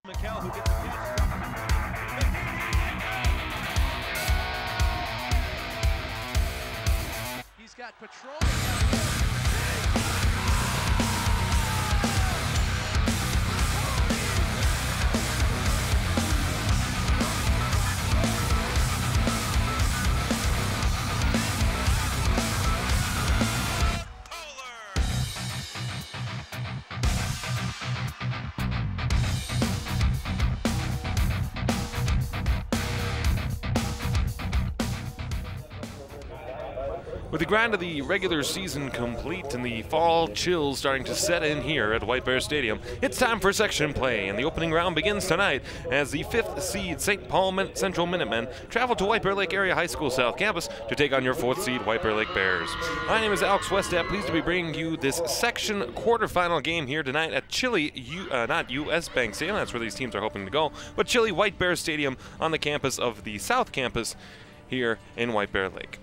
McHale who gets the catch. He's got patrol. With the grind of the regular season complete and the fall chills starting to set in here at White Bear Stadium, it's time for section play, and the opening round begins tonight as the 5th seed St. Paul Central Minutemen travel to White Bear Lake Area High School South Campus to take on your 4th seed White Bear Lake Bears. My name is Alex Westat, pleased to be bringing you this section quarterfinal game here tonight at Chile, not US Bank Stadium, that's where these teams are hoping to go, but Chile White Bear Stadium on the campus of the South Campus here in White Bear Lake.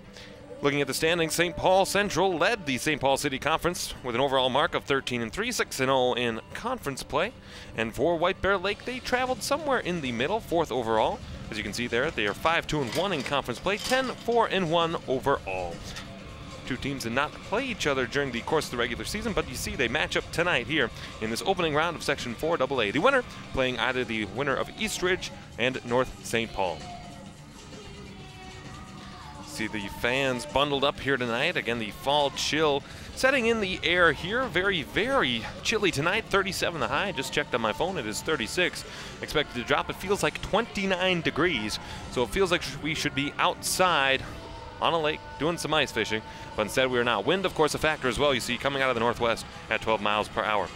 Looking at the standings, St. Paul Central led the St. Paul City Conference with an overall mark of 13-3, 6-0 in conference play. And for White Bear Lake, they traveled somewhere in the middle, 4th overall. As you can see there, they are 5-2-1 in conference play, 10-4-1 overall. Two teams did not play each other during the course of the regular season, but you see they match up tonight here in this opening round of Section 4AA. The winner playing either the winner of Eastridge and North St. Paul. See the fans bundled up here tonight. Again, the fall chill setting in the air here. Very, very chilly tonight. 37 the high. Just checked on my phone. It is 36. Expected to drop. It feels like 29 degrees. So it feels like we should be outside on a lake doing some ice fishing. But instead we are not. Wind, of course, a factor as well. You see coming out of the northwest at 12 miles per hour.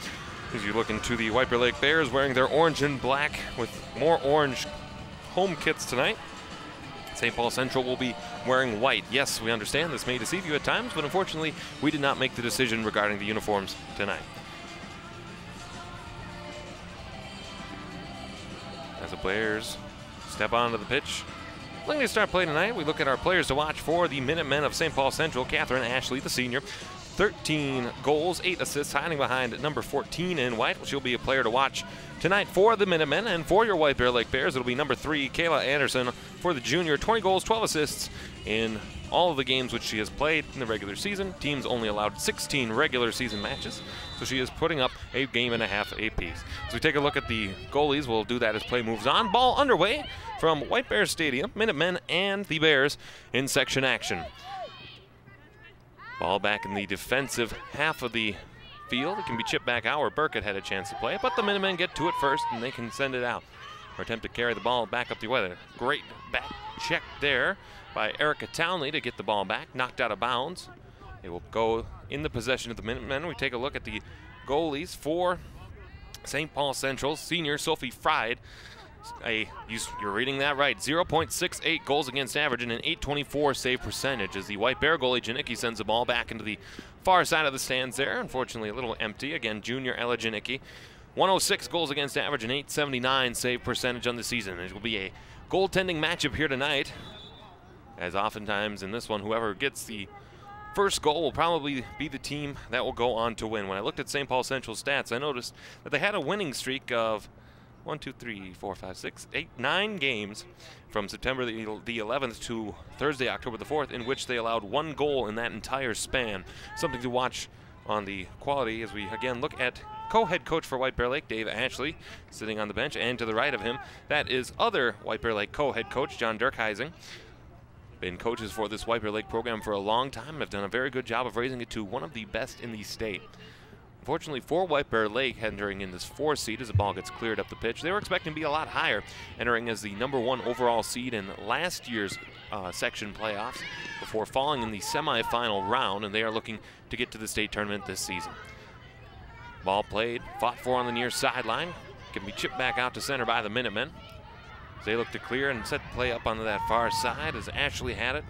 As you look into the White Bear Lake Bears wearing their orange and black with more orange home kits tonight. St. Paul Central will be wearing white. Yes, we understand this may deceive you at times, but unfortunately, we did not make the decision regarding the uniforms tonight. As the Bears step onto the pitch, looking to start play tonight, we look at our players to watch for the Minutemen of St. Paul Central. Catherine Ashley, the senior, 13 goals, 8 assists, hiding behind number 14 in white. She'll be a player to watch tonight for the Minutemen, and for your White Bear Lake Bears, it'll be number 3, Kayla Anderson, for the junior, 20 goals, 12 assists in all of the games which she has played in the regular season. Teams only allowed 16 regular season matches, so she is putting up a game and a half apiece. As we take a look at the goalies, we'll do that as play moves on. Ball underway from White Bear Stadium, Minutemen and the Bears in section action. Ball back in the defensive half of the field. It can be chipped back out where Burkett had a chance to play it, but the Minutemen get to it first and they can send it out. Or attempt to carry the ball back up the weather. Great back check there by Erica Townley to get the ball back, knocked out of bounds. It will go in the possession of the Minutemen. We take a look at the goalies for St. Paul Central. Senior Sophie Fried, you're reading that right, 0.68 goals against average and an .824 save percentage as the White Bear goalie Janicki sends the ball back into the far side of the stands there. Unfortunately, a little empty. Again, junior Ella Janicki, 106 goals against average and .879 save percentage on the season. It will be a goaltending matchup here tonight, as oftentimes in this one, whoever gets the first goal will probably be the team that will go on to win. When I looked at St. Paul Central's stats, I noticed that they had a winning streak of 9 games from September the 11th to Thursday, October the 4th, in which they allowed 1 goal in that entire span. Something to watch on the quality as we again look at co-head coach for White Bear Lake, Dave Ashley, sitting on the bench, and to the right of him, that is other White Bear Lake co-head coach, John Durkheising. Been coaches for this White Bear Lake program for a long time and have done a very good job of raising it to one of the best in the state. Unfortunately for White Bear Lake, entering in this 4 seed as the ball gets cleared up the pitch, they were expecting to be a lot higher, entering as the number 1 overall seed in last year's section playoffs before falling in the semifinal round, and they are looking to get to the state tournament this season. Ball played, fought for on the near sideline, can be chipped back out to center by the Minutemen. They look to clear and set the play up onto that far side as Ashley had it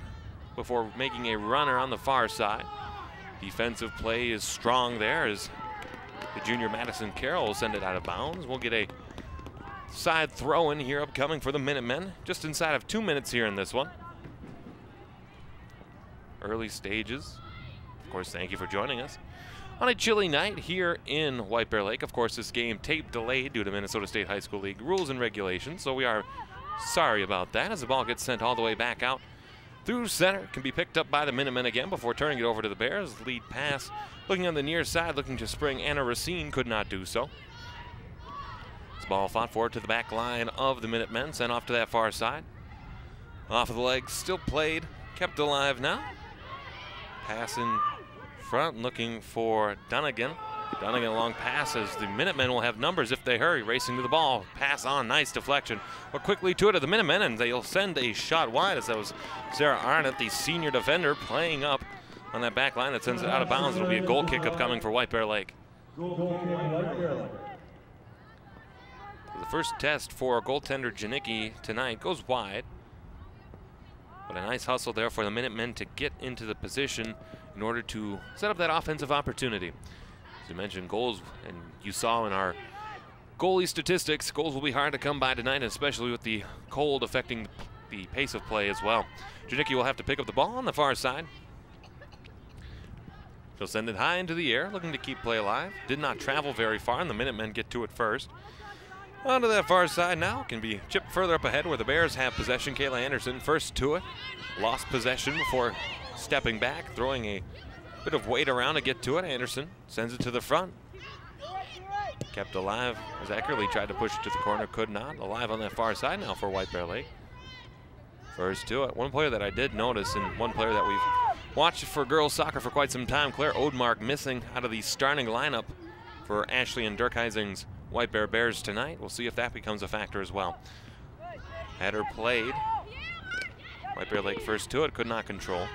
before making a runner on the far side. Defensive play is strong there as the junior Madison Carroll will send it out of bounds. We'll get a side throw in here upcoming for the Minutemen, just inside of 2 minutes here in this one. Early stages. Of course, thank you for joining us. on a chilly night here in White Bear Lake. Of course, this game tape delayed due to Minnesota State High School League rules and regulations, so we are sorry about that as the ball gets sent all the way back out through center. Can be picked up by the Minutemen again before turning it over to the Bears. Lead pass looking on the near side, looking to spring. Anna Racine could not do so. This ball fought forward to the back line of the Minutemen, sent off to that far side. Off of the legs, still played, kept alive now. Pass in front, looking for Dunnigan. Dunnigan long passes. The Minutemen will have numbers if they hurry, racing to the ball. Pass on, nice deflection. But quickly to it at the Minutemen, and they'll send a shot wide as that was Sarah Arnott, the senior defender, playing up on that back line that sends it out of bounds. It'll be a goal kick upcoming for White Bear Lake. The first test for goaltender Janicki tonight goes wide. But a nice hustle there for the Minutemen to get into the position in order to set up that offensive opportunity. As you mentioned, goals, and you saw in our goalie statistics, goals will be hard to come by tonight, especially with the cold affecting the pace of play as well. Janicki will have to pick up the ball on the far side. She'll send it high into the air, looking to keep play alive. Did not travel very far, and the Minutemen get to it first. Onto that far side now, can be chipped further up ahead where the Bears have possession. Kayla Anderson first to it, lost possession before stepping back, throwing a bit of weight around to get to it. Anderson sends it to the front. Kept alive as Eckerly tried to push it to the corner, could not. Alive on that far side now for White Bear Lake. First to it. One player that I did notice, and one player that we've watched for girls soccer for quite some time, Claire Odemark, missing out of the starting lineup for Ashley and Durkheisen's White Bear Bears tonight. We'll see if that becomes a factor as well. Header played. White Bear Lake first to it, could not control.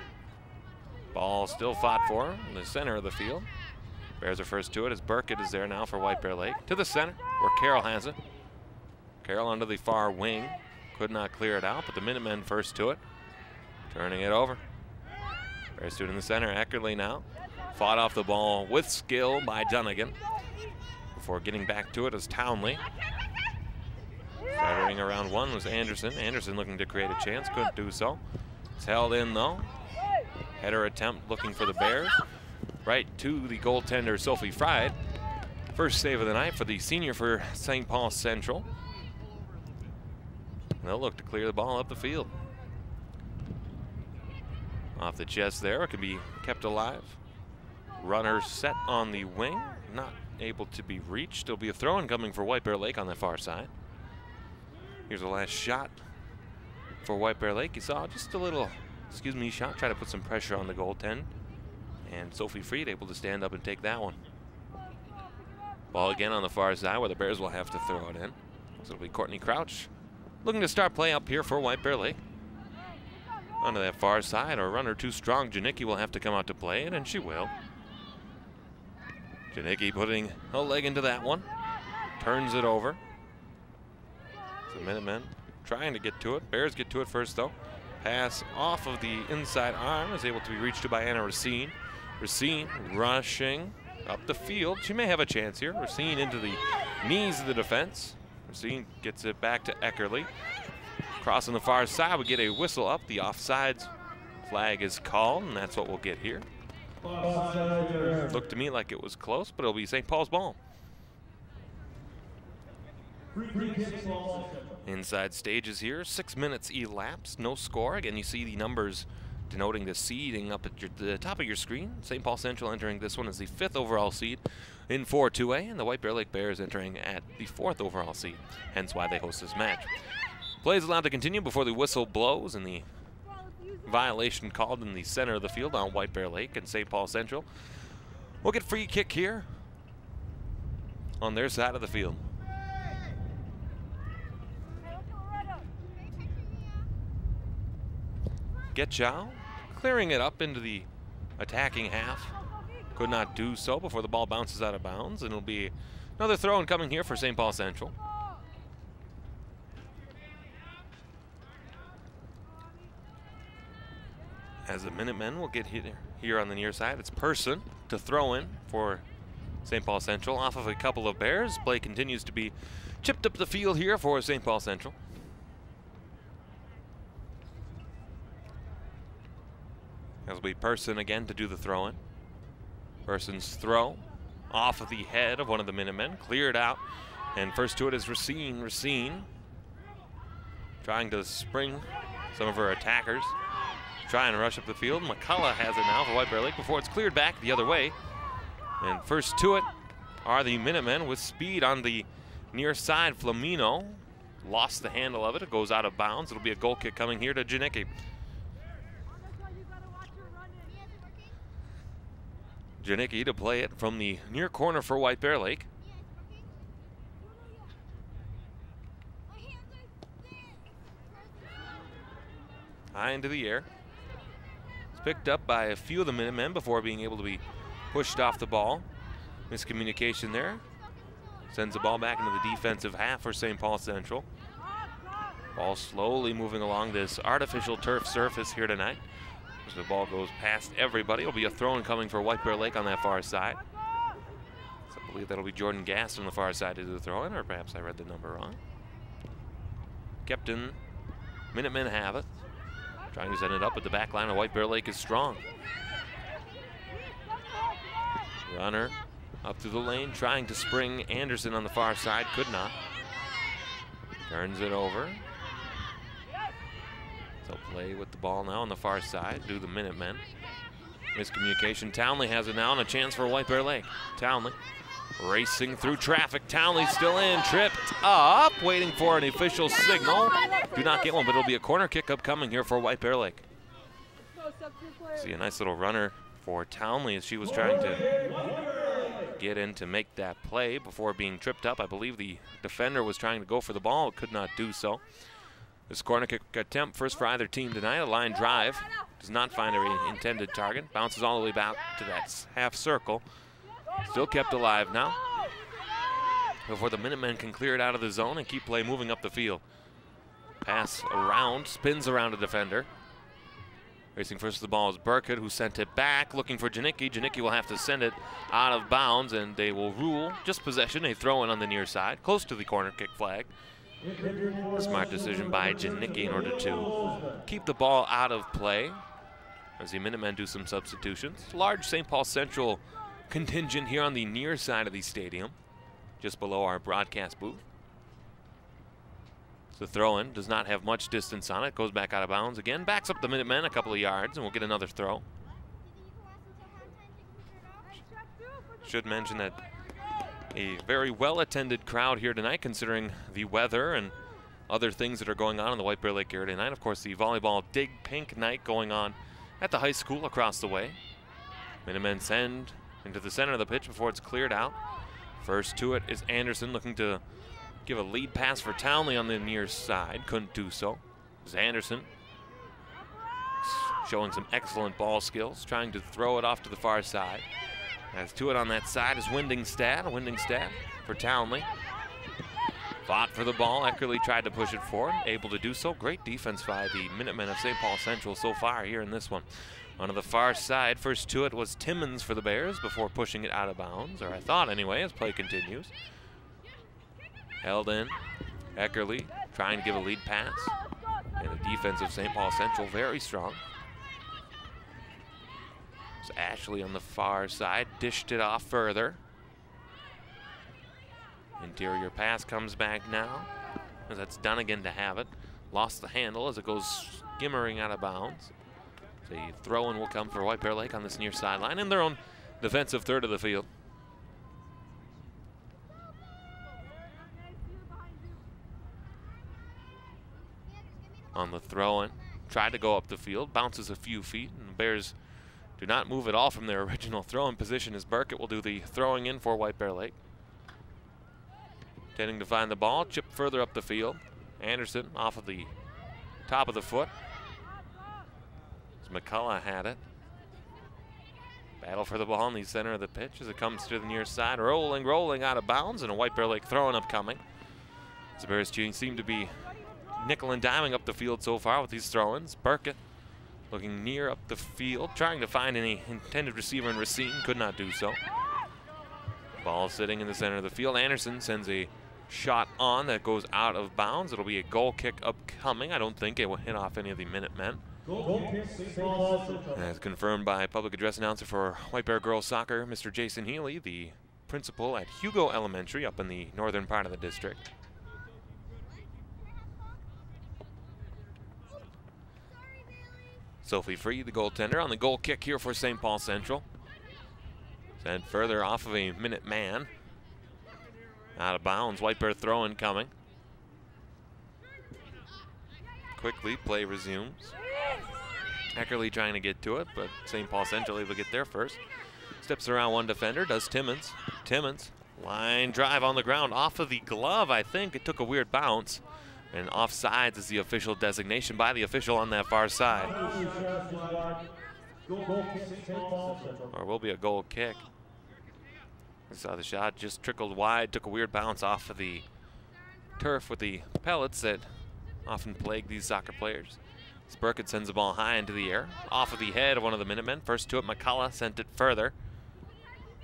Ball still fought for in the center of the field. Bears are first to it as Burkett is there now for White Bear Lake. To the center where Carroll has it. Carroll onto the far wing. Could not clear it out, but the Minutemen first to it. Turning it over. Bears to it in the center. Eckerly now. Fought off the ball with skill by Dunnigan. Before getting back to it as Townley. Firing around one was Anderson. Anderson looking to create a chance, couldn't do so. It's held in though. Header attempt looking for the Bears. Right to the goaltender Sophie Fried. First save of the night for the senior for St. Paul Central. They'll look to clear the ball up the field. Off the chest there, it can be kept alive. Runner set on the wing, not able to be reached. There'll be a throw-in coming for White Bear Lake on the far side. Here's the last shot for White Bear Lake. You saw just a little, shot, try to put some pressure on the goaltend. And Sophie Fried able to stand up and take that one. Ball again on the far side where the Bears will have to throw it in. So it'll be Courtney Crouch looking to start play up here for White Bear Lake. Onto that far side, a runner too strong. Janicki will have to come out to play it, and she will. Janicki putting a leg into that one. Turns it over. So Minutemen trying to get to it. Bears get to it first, though. Pass off of the inside arm is able to be reached to by Anna Racine. Racine rushing up the field. She may have a chance here. Racine into the knees of the defense. Racine gets it back to Eckerly. Crossing the far side, we get a whistle up. The offsides flag is called, and that's what we'll get here. Looked to me like it was close, but it'll be St. Paul's ball. Inside stages here, 6 minutes elapsed, no score. Again, you see the numbers denoting the seeding up at the top of your screen. St. Paul Central entering this one as the 5th overall seed in 4-2A, and the White Bear Lake Bears entering at the 4th overall seed, hence why they host this match. Play is allowed to continue before the whistle blows, and the violation called in the center of the field on White Bear Lake and St. Paul Central. We'll get free kick here on their side of the field. Getchow clearing it up into the attacking half. Could not do so before the ball bounces out of bounds, and it'll be another throw-in coming here for St. Paul Central. As the Minutemen will get here on the near side, it's Person to throw in for St. Paul Central off of a couple of Bears. Play continues to be chipped up the field here for St. Paul Central. As we Person again to do the throw-in. Person's throw off of the head of one of the Minutemen, cleared out, and first to it is Racine. Racine trying to spring some of her attackers, trying to rush up the field. McCullough has it now for White Bear Lake before it's cleared back the other way. And first to it are the Minutemen with speed on the near side. Flamino lost the handle of it. It goes out of bounds. It'll be a goal kick coming here to Janicki. Janicki to play it from the near corner for White Bear Lake. High into the air. It's picked up by a few of the Minutemen before being able to be pushed off the ball. Miscommunication there. Sends the ball back into the defensive half for St. Paul Central. Ball slowly moving along this artificial turf surface here tonight. As the ball goes past everybody, it'll be a throw-in coming for White Bear Lake on that far side. So I believe that'll be Jordan Gast on the far side to do the throw-in, or perhaps I read the number wrong. Kept in. Minutemen have it. Trying to send it up, but the back line of White Bear Lake is strong. Runner up through the lane, trying to spring Anderson on the far side, could not. Turns it over. They'll play with the ball now on the far side, do the Minutemen. Miscommunication. Townley has it now, and a chance for White Bear Lake. Townley racing through traffic. Townley still in, tripped up, waiting for an official signal. Do not get one, but it'll be a corner kick upcoming here for White Bear Lake. See a nice little runner for Townley as she was trying to get in to make that play before being tripped up. I believe the defender was trying to go for the ball, could not do so. This corner kick attempt, first for either team tonight, a line drive. Does not find an intended target. Bounces all the way back to that half circle. Still kept alive now. Before the Minutemen can clear it out of the zone and keep play moving up the field. Pass around, spins around a defender. Racing first to the ball is Burkett, who sent it back, looking for Janicki. Janicki will have to send it out of bounds, and they will rule just possession, a throw-in on the near side, close to the corner kick flag. Smart decision by Janicki in order to keep the ball out of play as the Minutemen do some substitutions. Large St. Paul Central contingent here on the near side of the stadium, just below our broadcast booth. The throw-in does not have much distance on it, goes back out of bounds again, backs up the Minutemen a couple of yards, and we'll get another throw. Should mention that a very well-attended crowd here tonight, considering the weather and other things that are going on in the White Bear Lake area tonight. Of course, the volleyball Dig Pink night going on at the high school across the way. Minutemen send into the center of the pitch before it's cleared out. First to it is Anderson, looking to give a lead pass for Townley on the near side. Couldn't do so. It was Anderson showing some excellent ball skills, trying to throw it off to the far side. As to it on that side is Windingstad. Windingstad for Townley. Fought for the ball. Eckerly tried to push it forward, able to do so. Great defense by the Minutemen of St. Paul Central so far here in this one. On the far side, first to it was Timmons for the Bears before pushing it out of bounds, or I thought anyway, as play continues. Held in. Eckerly trying to give a lead pass. And the defense of St. Paul Central very strong. It's Ashley on the far side, dished it off further. Interior pass comes back now, as that's Dunnigan to have it. Lost the handle as it goes skimmering out of bounds. The throw-in will come for White Bear Lake on this near sideline in their own defensive third of the field. On the throw-in, tried to go up the field, bounces a few feet, and the Bears do not move at all from their original throw-in position as Burkett will do the throwing in for White Bear Lake. Tending to find the ball, chip further up the field. Anderson off of the top of the foot. As McCullough had it. Battle for the ball in the center of the pitch as it comes to the near side. Rolling out of bounds, and a White Bear Lake throwing upcoming. The Bears seem to be nickel and diming up the field so far with these throw-ins. Burkett looking near up the field, trying to find any intended receiver in Racine, could not do so. Ball sitting in the center of the field. Anderson sends a shot on that goes out of bounds. It'll be a goal kick upcoming. I don't think it will hit off any of the Minutemen. As confirmed by public address announcer for White Bear Girls Soccer, Mr. Jason Healy, the principal at Hugo Elementary up in the northern part of the district. Sophie Free, the goaltender, on the goal kick here for St. Paul Central. Sent further off of a minute man. Out of bounds, White Bear throw-in coming. Quickly, play resumes. Eckerly trying to get to it, but St. Paul Central able to get there first. Steps around one defender, does Timmons. Timmons, line drive on the ground, off of the glove, I think. It took a weird bounce. And offsides is the official designation by the official on that far side. Or will be a goal kick. We saw the shot just trickled wide, took a weird bounce off of the turf with the pellets that often plague these soccer players. Burkett sends the ball high into the air, off of the head of one of the Minutemen. First to it, McCullough sent it further.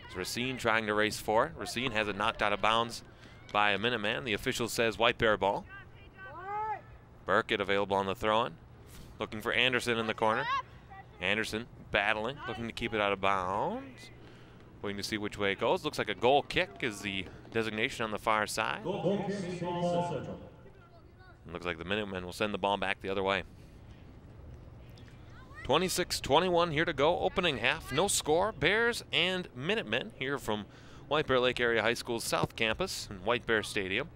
It's Racine trying to race for it. Racine has it knocked out of bounds by a Minuteman. The official says White Bear ball. Burkett available on the throw-in. Looking for Anderson in the corner. Anderson battling, looking to keep it out of bounds. Waiting to see which way it goes. Looks like a goal kick is the designation on the far side. Looks like the Minutemen will send the ball back the other way. 26-21 here to go. Opening half, no score. Bears and Minutemen here from White Bear Lake Area High School's South Campus and White Bear Stadium.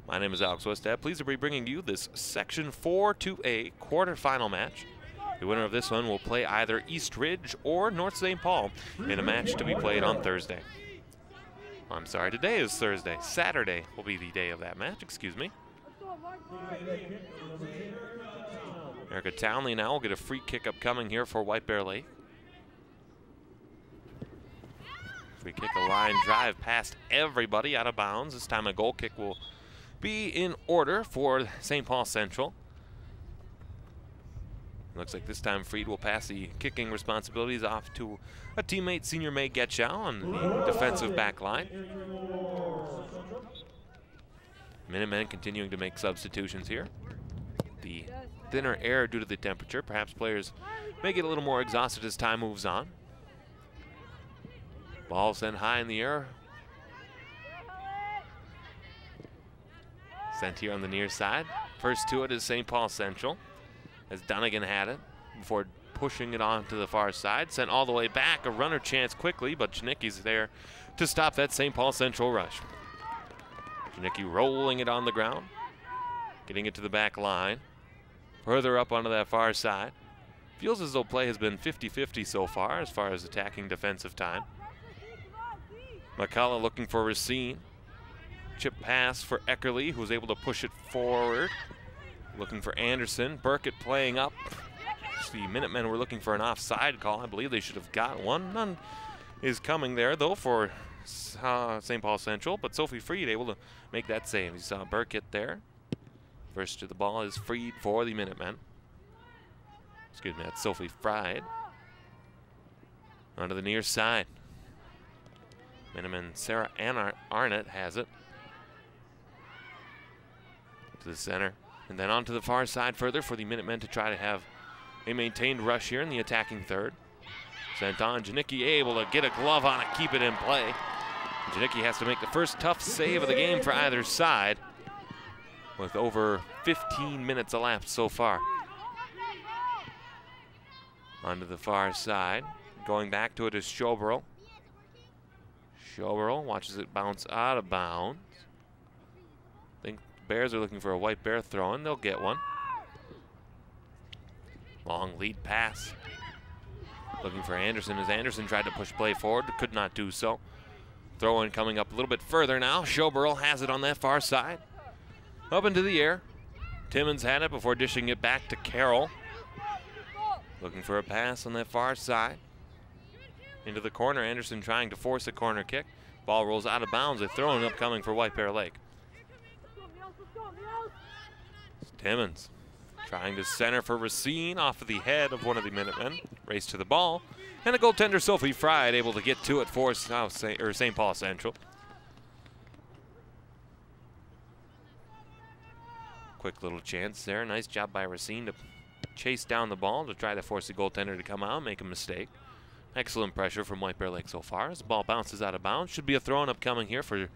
My name is Alex Westad. Pleased to be bringing you this Section 4-2A quarterfinal match. The winner of this one will play either East Ridge or North St. Paul in a match to be played on Thursday. I'm sorry, today is Thursday. Saturday will be the day of that match, excuse me. Erica Townley now will get a free kick upcoming here for White Bear Lake. Free kick, a line drive past everybody out of bounds. This time a goal kick will be in order for St. Paul Central. Looks like this time Freed will pass the kicking responsibilities off to a teammate, senior May Getchow, on the defensive back line. Minutemen continuing to make substitutions here. The thinner air due to the temperature. Perhaps players may get a little more exhausted as time moves on. Ball sent high in the air. Sent here on the near side. First to it is St. Paul Central, as Dunnigan had it before pushing it on to the far side. Sent all the way back, a runner chance quickly, but Janicki's there to stop that St. Paul Central rush. Janicki rolling it on the ground, getting it to the back line. Further up onto that far side. Feels as though play has been 50-50 so far as attacking defensive time. McCullough looking for Racine. Chip pass for Eckerly, who was able to push it forward. Looking for Anderson. Burkett playing up. The Minutemen were looking for an offside call. I believe they should have got one. None is coming there, though, for St. Paul Central. But Sophie Freed able to make that save. You saw Burkett there. First to the ball is Freed for the Minutemen. Excuse me, that's Sophie Fried. Onto the near side. Minutemen Sarah Arnott has it. To the center. And then onto the far side further for the Minutemen to try to have a maintained rush here in the attacking third. Sent on. Janicki able to get a glove on it, keep it in play. Janicki has to make the first tough save of the game for either side, with over 15 minutes elapsed so far. Onto the far side. Going back to it is Schoberl. Schoberl watches it bounce out of bounds. I think the Bears are looking for a White Bear throw-in. They'll get one. Long lead pass. Looking for Anderson as Anderson tried to push play forward, but could not do so. Throw-in coming up a little bit further now. Schoberl has it on that far side. Up into the air. Timmons had it before dishing it back to Carroll. Looking for a pass on that far side. Into the corner. Anderson trying to force a corner kick. Ball rolls out of bounds. A throw-in upcoming for White Bear Lake. Timmons trying to center for Racine off of the head of one of the Minutemen. Race to the ball. And the goaltender Sophie Fried able to get to it for St. Paul Central. Quick little chance there. Nice job by Racine to chase down the ball to try to force the goaltender to come out and make a mistake. Excellent pressure from White Bear Lake so far as the ball bounces out of bounds. Should be a throw-in upcoming here for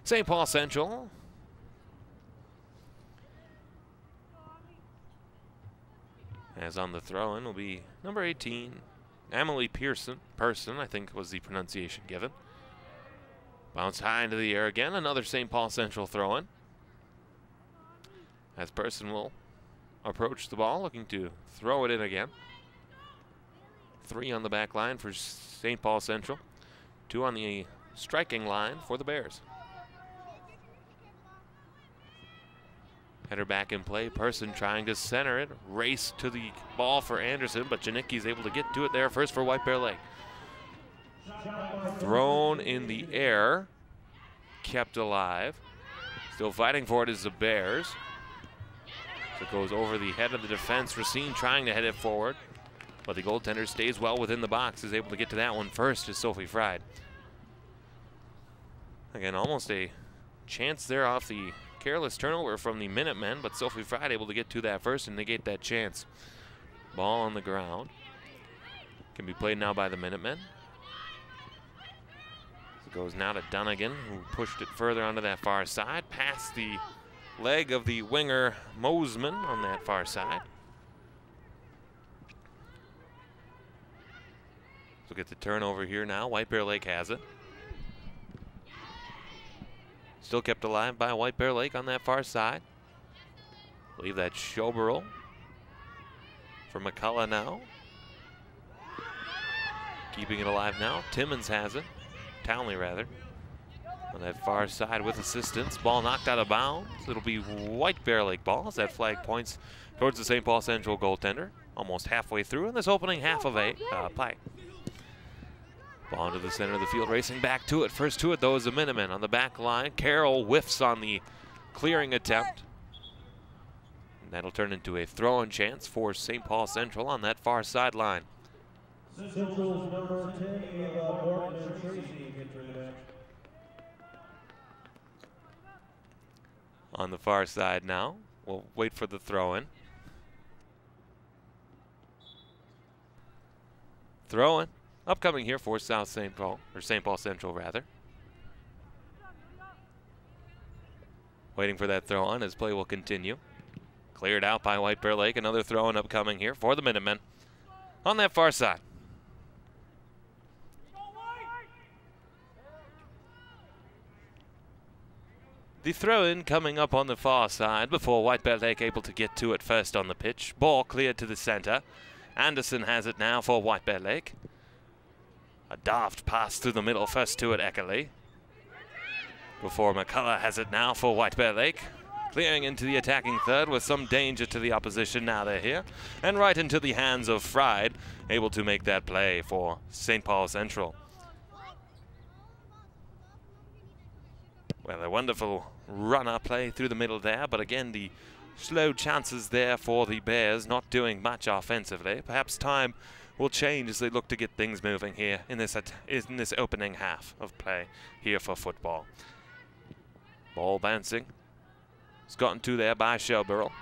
St. Paul Central. As on the throw-in will be number 18, Emily Person, I think was the pronunciation given. Bounce high into the air again, another St. Paul Central throw-in. As Person will approach the ball, looking to throw it in again. 3 on the back line for St. Paul Central. 2 on the striking line for the Bears. Header back in play. Person trying to center it. Race to the ball for Anderson, but Janicki's able to get to it there first for White Bear Lake. Thrown in the air. Kept alive. Still fighting for it is the Bears. So it goes over the head of the defense. Racine trying to head it forward, but the goaltender stays well within the box. Is able to get to that one first is Sophie Fried. Again, almost a chance there off the careless turnover from the Minutemen, but Sophie Fried able to get to that first and negate that chance. Ball on the ground. Can be played now by the Minutemen. It goes now to Dunnigan, who pushed it further onto that far side, past the leg of the winger Mosman on that far side. So get the turnover here now. White Bear Lake has it. Still kept alive by White Bear Lake on that far side. Leave that Schoberl for McCullough now. Keeping it alive now. Timmons has it. Townley rather. On that far side with assistance. Ball knocked out of bounds. It'll be White Bear Lake ball as that flag points towards the St. Paul Central goaltender. Almost halfway through in this opening half of a play. Ball into the center of the field, racing back to it. First to it, though, is the Minutemen on the back line. Carroll whiffs on the clearing attempt. And that'll turn into a throw-in chance for St. Paul Central on that far sideline. Central's number 10, Morton and Tracy entering the match. On the far side now. We'll wait for the throw-in. Throw-in. Upcoming here for South St. Paul, or St. Paul Central rather. Waiting for that throw on as play will continue. Cleared out by White Bear Lake. Another throw in upcoming here for the Minutemen on that far side. The throw in coming up on the far side before White Bear Lake able to get to it first on the pitch. Ball cleared to the center. Anderson has it now for White Bear Lake. A daft pass through the middle, first to it, Eckerly. Before McCullough has it now for White Bear Lake. Clearing into the attacking third with some danger to the opposition. Now they're here. And right into the hands of Fried, able to make that play for St. Paul Central. Well, a wonderful run-up play through the middle there, but again, the slow chances there for the Bears, not doing much offensively. Perhaps time will change as they look to get things moving here in this opening half of play here for football. Ball bouncing. It's gotten to there by Schoberl.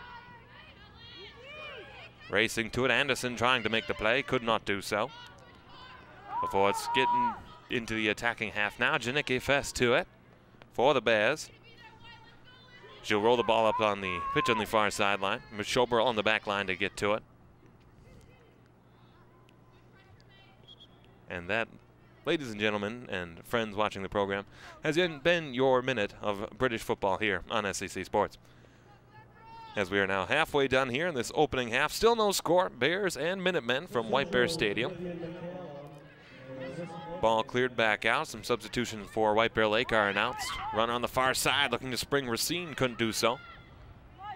Racing to it, Anderson trying to make the play, could not do so. Before it's getting into the attacking half now, Janicki first to it for the Bears. She'll roll the ball up on the pitch on the far sideline. Schoberl on the back line to get to it. And that, ladies and gentlemen and friends watching the program, has been your minute of British football here on SEC Sports. As we are now halfway done here in this opening half, still no score. Bears and Minutemen from White Bear Stadium. Ball cleared back out. Some substitutions for White Bear Lake are announced. Runner on the far side looking to spring Racine, couldn't do so.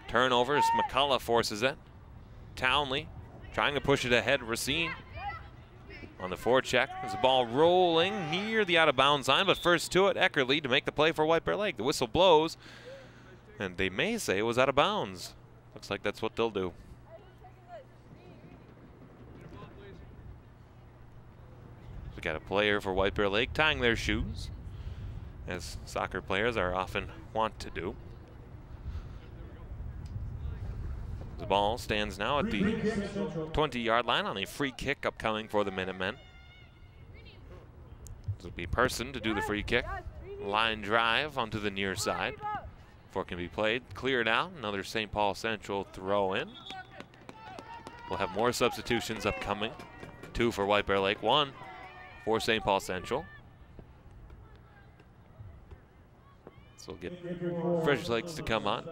Turnovers, McCullough forces it. Townley trying to push it ahead, Racine. On the forecheck, there's a ball rolling near the out-of-bounds line, but first to it, Eckerly to make the play for White Bear Lake. The whistle blows, and they may say it was out of bounds. Looks like that's what they'll do. We got a player for White Bear Lake tying their shoes, as soccer players are often wont to do. The ball stands now at the 20-yard line on a free kick upcoming for the Minutemen. This will be Person to do the free kick. Line drive onto the near side. Before it can be played, cleared out. Another St. Paul Central throw in. We'll have more substitutions upcoming. 2 for White Bear Lake, 1 for St. Paul Central. So we'll get fresh legs to come on.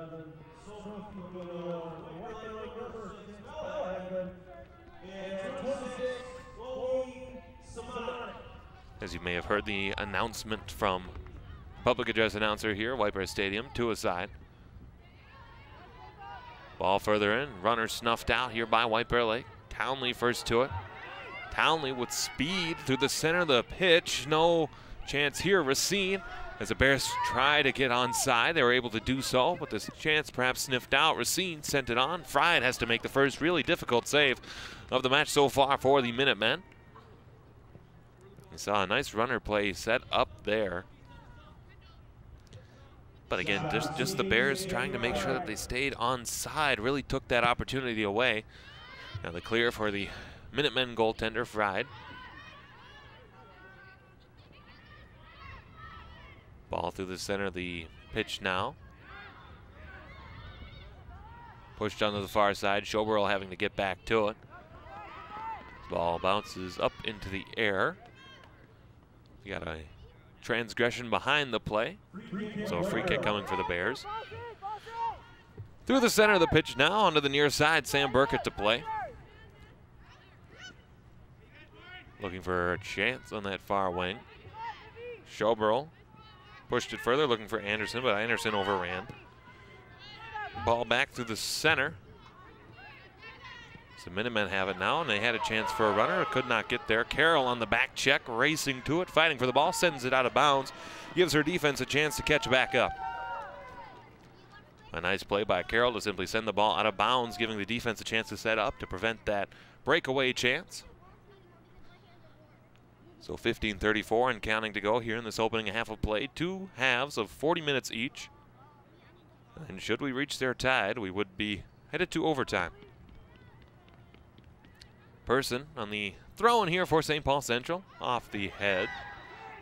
As you may have heard the announcement from public address announcer here, White Bear Stadium, 2 aside. Ball further in, runner snuffed out here by White Bear Lake. Townley first to it. Townley with speed through the center of the pitch. No chance here. Racine, as the Bears try to get onside, they were able to do so, but this chance perhaps sniffed out. Racine sent it on. Fried has to make the first really difficult save of the match so far for the Minutemen. You saw a nice runner play set up there. But again, just the Bears trying to make sure that they stayed onside really took that opportunity away. Now the clear for the Minutemen goaltender, Fried. Ball through the center of the pitch now. Pushed onto the far side. Schoberl having to get back to it. Ball bounces up into the air. You got a transgression behind the play. So a free kick coming for the Bears. Through the center of the pitch now onto the near side. Sam Burkett to play. Looking for a chance on that far wing. Schoberl pushed it further, looking for Anderson, but Anderson overran. Ball back through the center. So Minutemen have it now, and they had a chance for a runner. It could not get there. Carroll on the back check, racing to it, fighting for the ball, sends it out of bounds, gives her defense a chance to catch back up. A nice play by Carroll to simply send the ball out of bounds, giving the defense a chance to set up to prevent that breakaway chance. So 15:34 and counting to go here in this opening half of play. 2 halves of 40 minutes each. And should we reach their tide, we would be headed to overtime. Person on the throw in here for St. Paul Central. Off the head.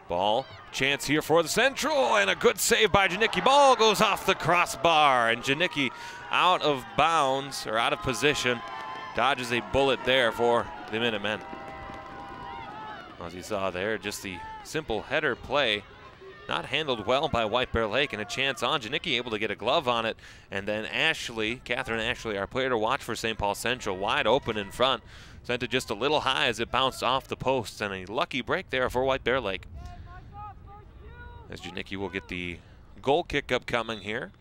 Ball. Chance here for the Central. And a good save by Janicki. Ball goes off the crossbar. And Janicki out of bounds, or out of position. Dodges a bullet there for the Minutemen. As you saw there, just the simple header play. Not handled well by White Bear Lake, and a chance on. Janicki able to get a glove on it. And then Catherine Ashley, our player to watch for St. Paul Central, wide open in front. Sent it just a little high as it bounced off the post, and a lucky break there for White Bear Lake. As Janicki will get the goal kick upcoming here.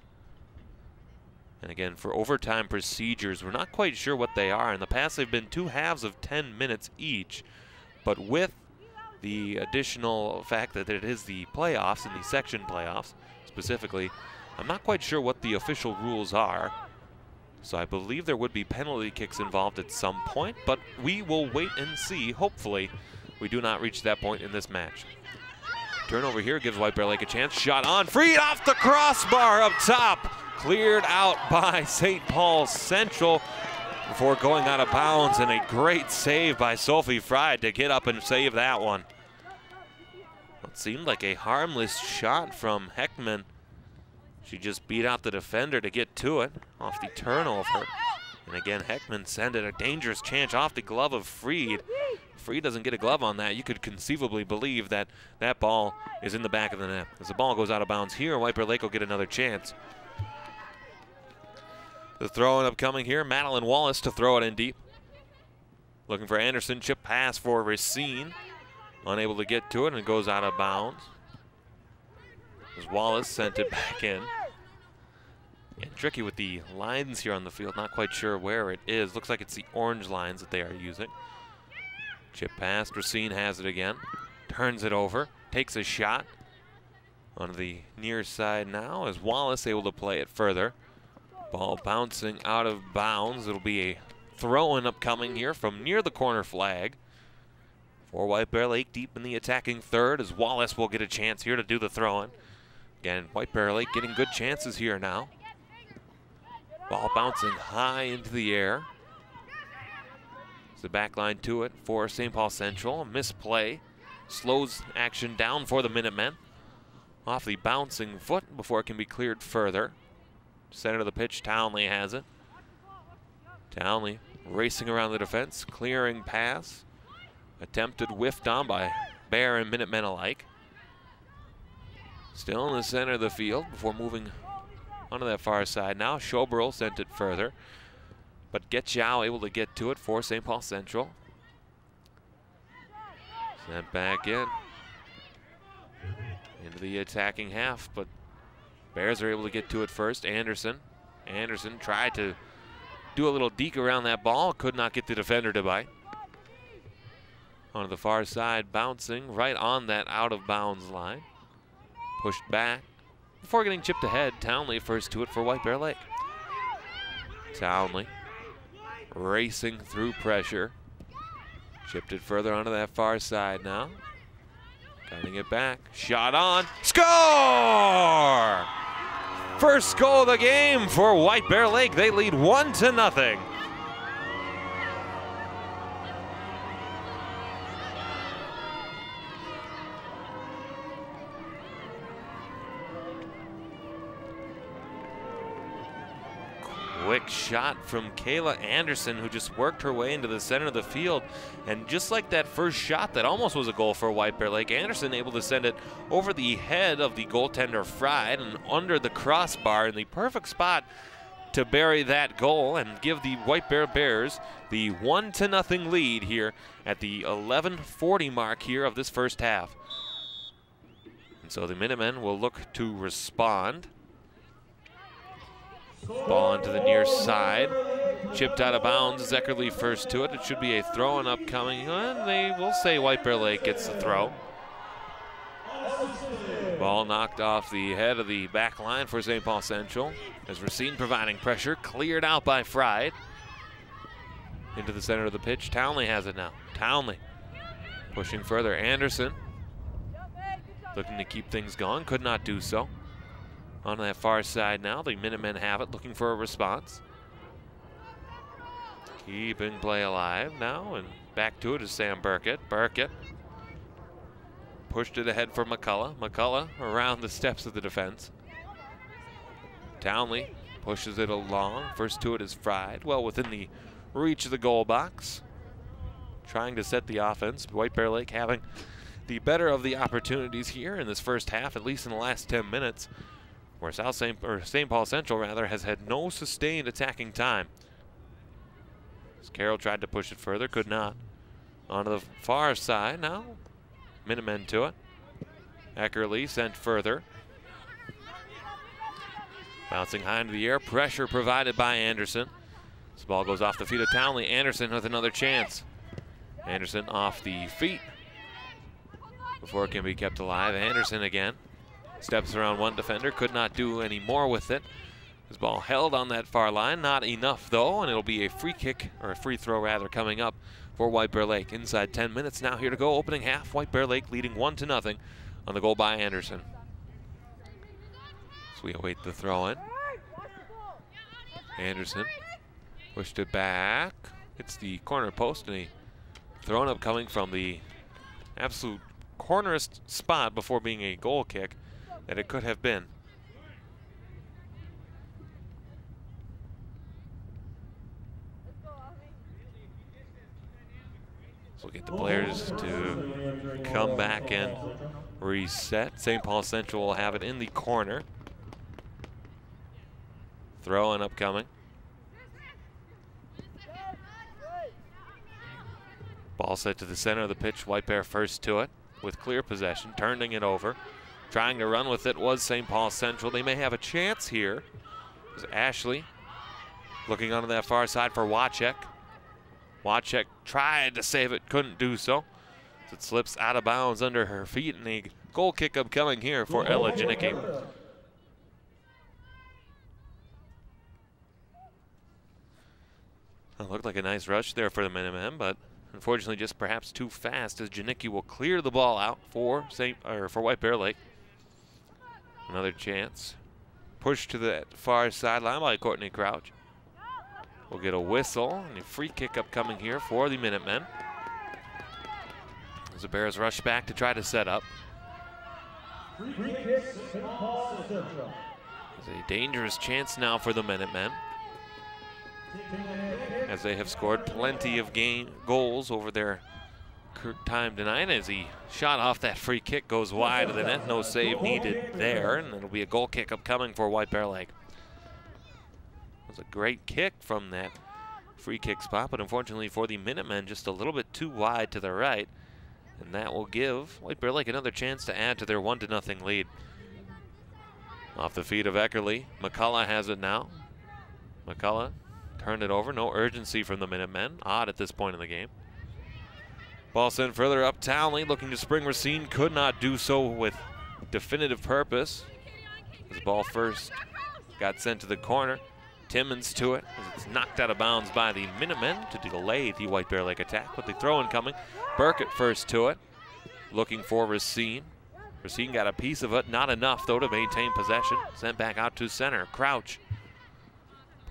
And again, for overtime procedures, we're not quite sure what they are. In the past, they've been 2 halves of 10 minutes each. But with the additional fact that it is the playoffs and the section playoffs specifically, I'm not quite sure what the official rules are. So I believe there would be penalty kicks involved at some point, but we will wait and see. Hopefully, we do not reach that point in this match. Turnover here gives White Bear Lake a chance. Shot on, freed off the crossbar up top. Cleared out by St. Paul Central before going out of bounds, and a great save by Sophie Fried to get up and save that one. It seemed like a harmless shot from Heckman. She just beat out the defender to get to it off the turnover. And again, Heckman sent it a dangerous chance off the glove of Freed. If Freed doesn't get a glove on that, you could conceivably believe that that ball is in the back of the net. As the ball goes out of bounds here, White Bear Lake will get another chance. The throw-in upcoming here, Madeline Wallace to throw it in deep. Looking for Anderson, chip pass for Racine. Unable to get to it, and it goes out of bounds. As Wallace sent it back in. And tricky with the lines here on the field, not quite sure where it is. Looks like it's the orange lines that they are using. Chip pass, Racine has it again. Turns it over, takes a shot. On the near side now is Wallace able to play it further. Ball bouncing out of bounds. It'll be a throw-in upcoming here from near the corner flag. For White Bear Lake deep in the attacking third, as Wallace will get a chance here to do the throw-in. Again, White Bear Lake getting good chances here now. Ball bouncing high into the air. The back line to it for St. Paul Central. A misplay slows action down for the Minutemen. Off the bouncing foot before it can be cleared further. Center of the pitch, Townley has it. Townley racing around the defense, clearing pass. Attempted whiffed on by Bear and Minutemen alike. Still in the center of the field before moving onto that far side now. Schoberl sent it further, but Getchow able to get to it for St. Paul Central. Sent back in into the attacking half, but Bears are able to get to it first. Anderson tried to do a little deke around that ball, could not get the defender to bite. Onto the far side, bouncing right on that out of bounds line. Pushed back before getting chipped ahead. Townley first to it for White Bear Lake. Townley racing through pressure. Chipped it further onto that far side now. Cutting it back. Shot on. Score! First goal of the game for White Bear Lake. They lead 1-0. Quick shot from Kayla Anderson, who just worked her way into the center of the field. And just like that first shot that almost was a goal for White Bear Lake, Anderson able to send it over the head of the goaltender Fried and under the crossbar in the perfect spot to bury that goal and give the White Bear Bears the 1-0 lead here at the 11:40 mark here of this first half. And so the Minutemen will look to respond. Ball into the near side. Chipped out of bounds. Zeckerly first to it. It should be a throw and upcoming. And they will say White Bear Lake gets the throw. Ball knocked off the head of the back line for St. Paul Central. As Racine providing pressure. Cleared out by Fried. Into the center of the pitch. Townley has it now. Townley pushing further. Anderson looking to keep things going. Could not do so. On that far side now, the Minutemen have it, looking for a response. Keeping play alive now, and back to it is Sam Burkett. Burkett pushed it ahead for McCullough. McCullough around the steps of the defense. Townley pushes it along. First to it is Fried, well within the reach of the goal box. Trying to set the offense. White Bear Lake having the better of the opportunities here in this first half, at least in the last 10 minutes. Where St. Paul Central rather has had no sustained attacking time. As Carroll tried to push it further, could not. Onto the far side now. Minutemen to it. Eckerly sent further. Bouncing high into the air. Pressure provided by Anderson. This ball goes off the feet of Townley. Anderson with another chance. Anderson off the feet before it can be kept alive. Anderson again. Steps around one defender, could not do any more with it. This ball held on that far line, not enough though, and it'll be a free kick, or a free throw rather, coming up for White Bear Lake. Inside 10 minutes now here to go, opening half. White Bear Lake leading 1-0 on the goal by Anderson. So we await the throw in. Anderson pushed it back. It's the corner post, and a thrown up coming from the absolute cornerest spot before being a goal kick that it could have been. So we'll get the players to come back and reset. St. Paul Central will have it in the corner. Throw and upcoming. Ball set to the center of the pitch. White Bear first to it with clear possession, turning it over. Trying to run with it was St. Paul Central. They may have a chance here. There's Ashley looking onto that far side for Wachek. Wachek tried to save it, couldn't do so. So it slips out of bounds under her feet, and a goal kick upcoming here for Ella Janicki. It looked like a nice rush there for the Minutemen, but unfortunately just perhaps too fast, as Janicki will clear the ball out for White Bear Lake. Another chance. Push to the far sideline by Courtney Crouch. We'll get a whistle and a free kick upcoming here for the Minutemen. As the Bears rush back to try to set up. Free kick, St. Paul Central. It's a dangerous chance now for the Minutemen, as they have scored plenty of goals over their time tonight. As he shot off that free kick, goes wide of the net. No save needed there, and it'll be a goal kick upcoming for White Bear Lake. It was a great kick from that free kick spot, but unfortunately for the Minutemen, just a little bit too wide to the right, and that will give White Bear Lake another chance to add to their 1-0 lead. Off the feet of Eckerly, McCullough has it now. McCullough turned it over, no urgency from the Minutemen. Odd at this point in the game. Ball sent further up. Townley looking to spring Racine, could not do so with definitive purpose. His ball first got sent to the corner. Timmons to it as it's knocked out of bounds by the Minutemen to delay the White Bear Lake attack, with the throw-in coming. Burkett first to it, looking for Racine. Racine got a piece of it, not enough though to maintain possession. Sent back out to center. Crouch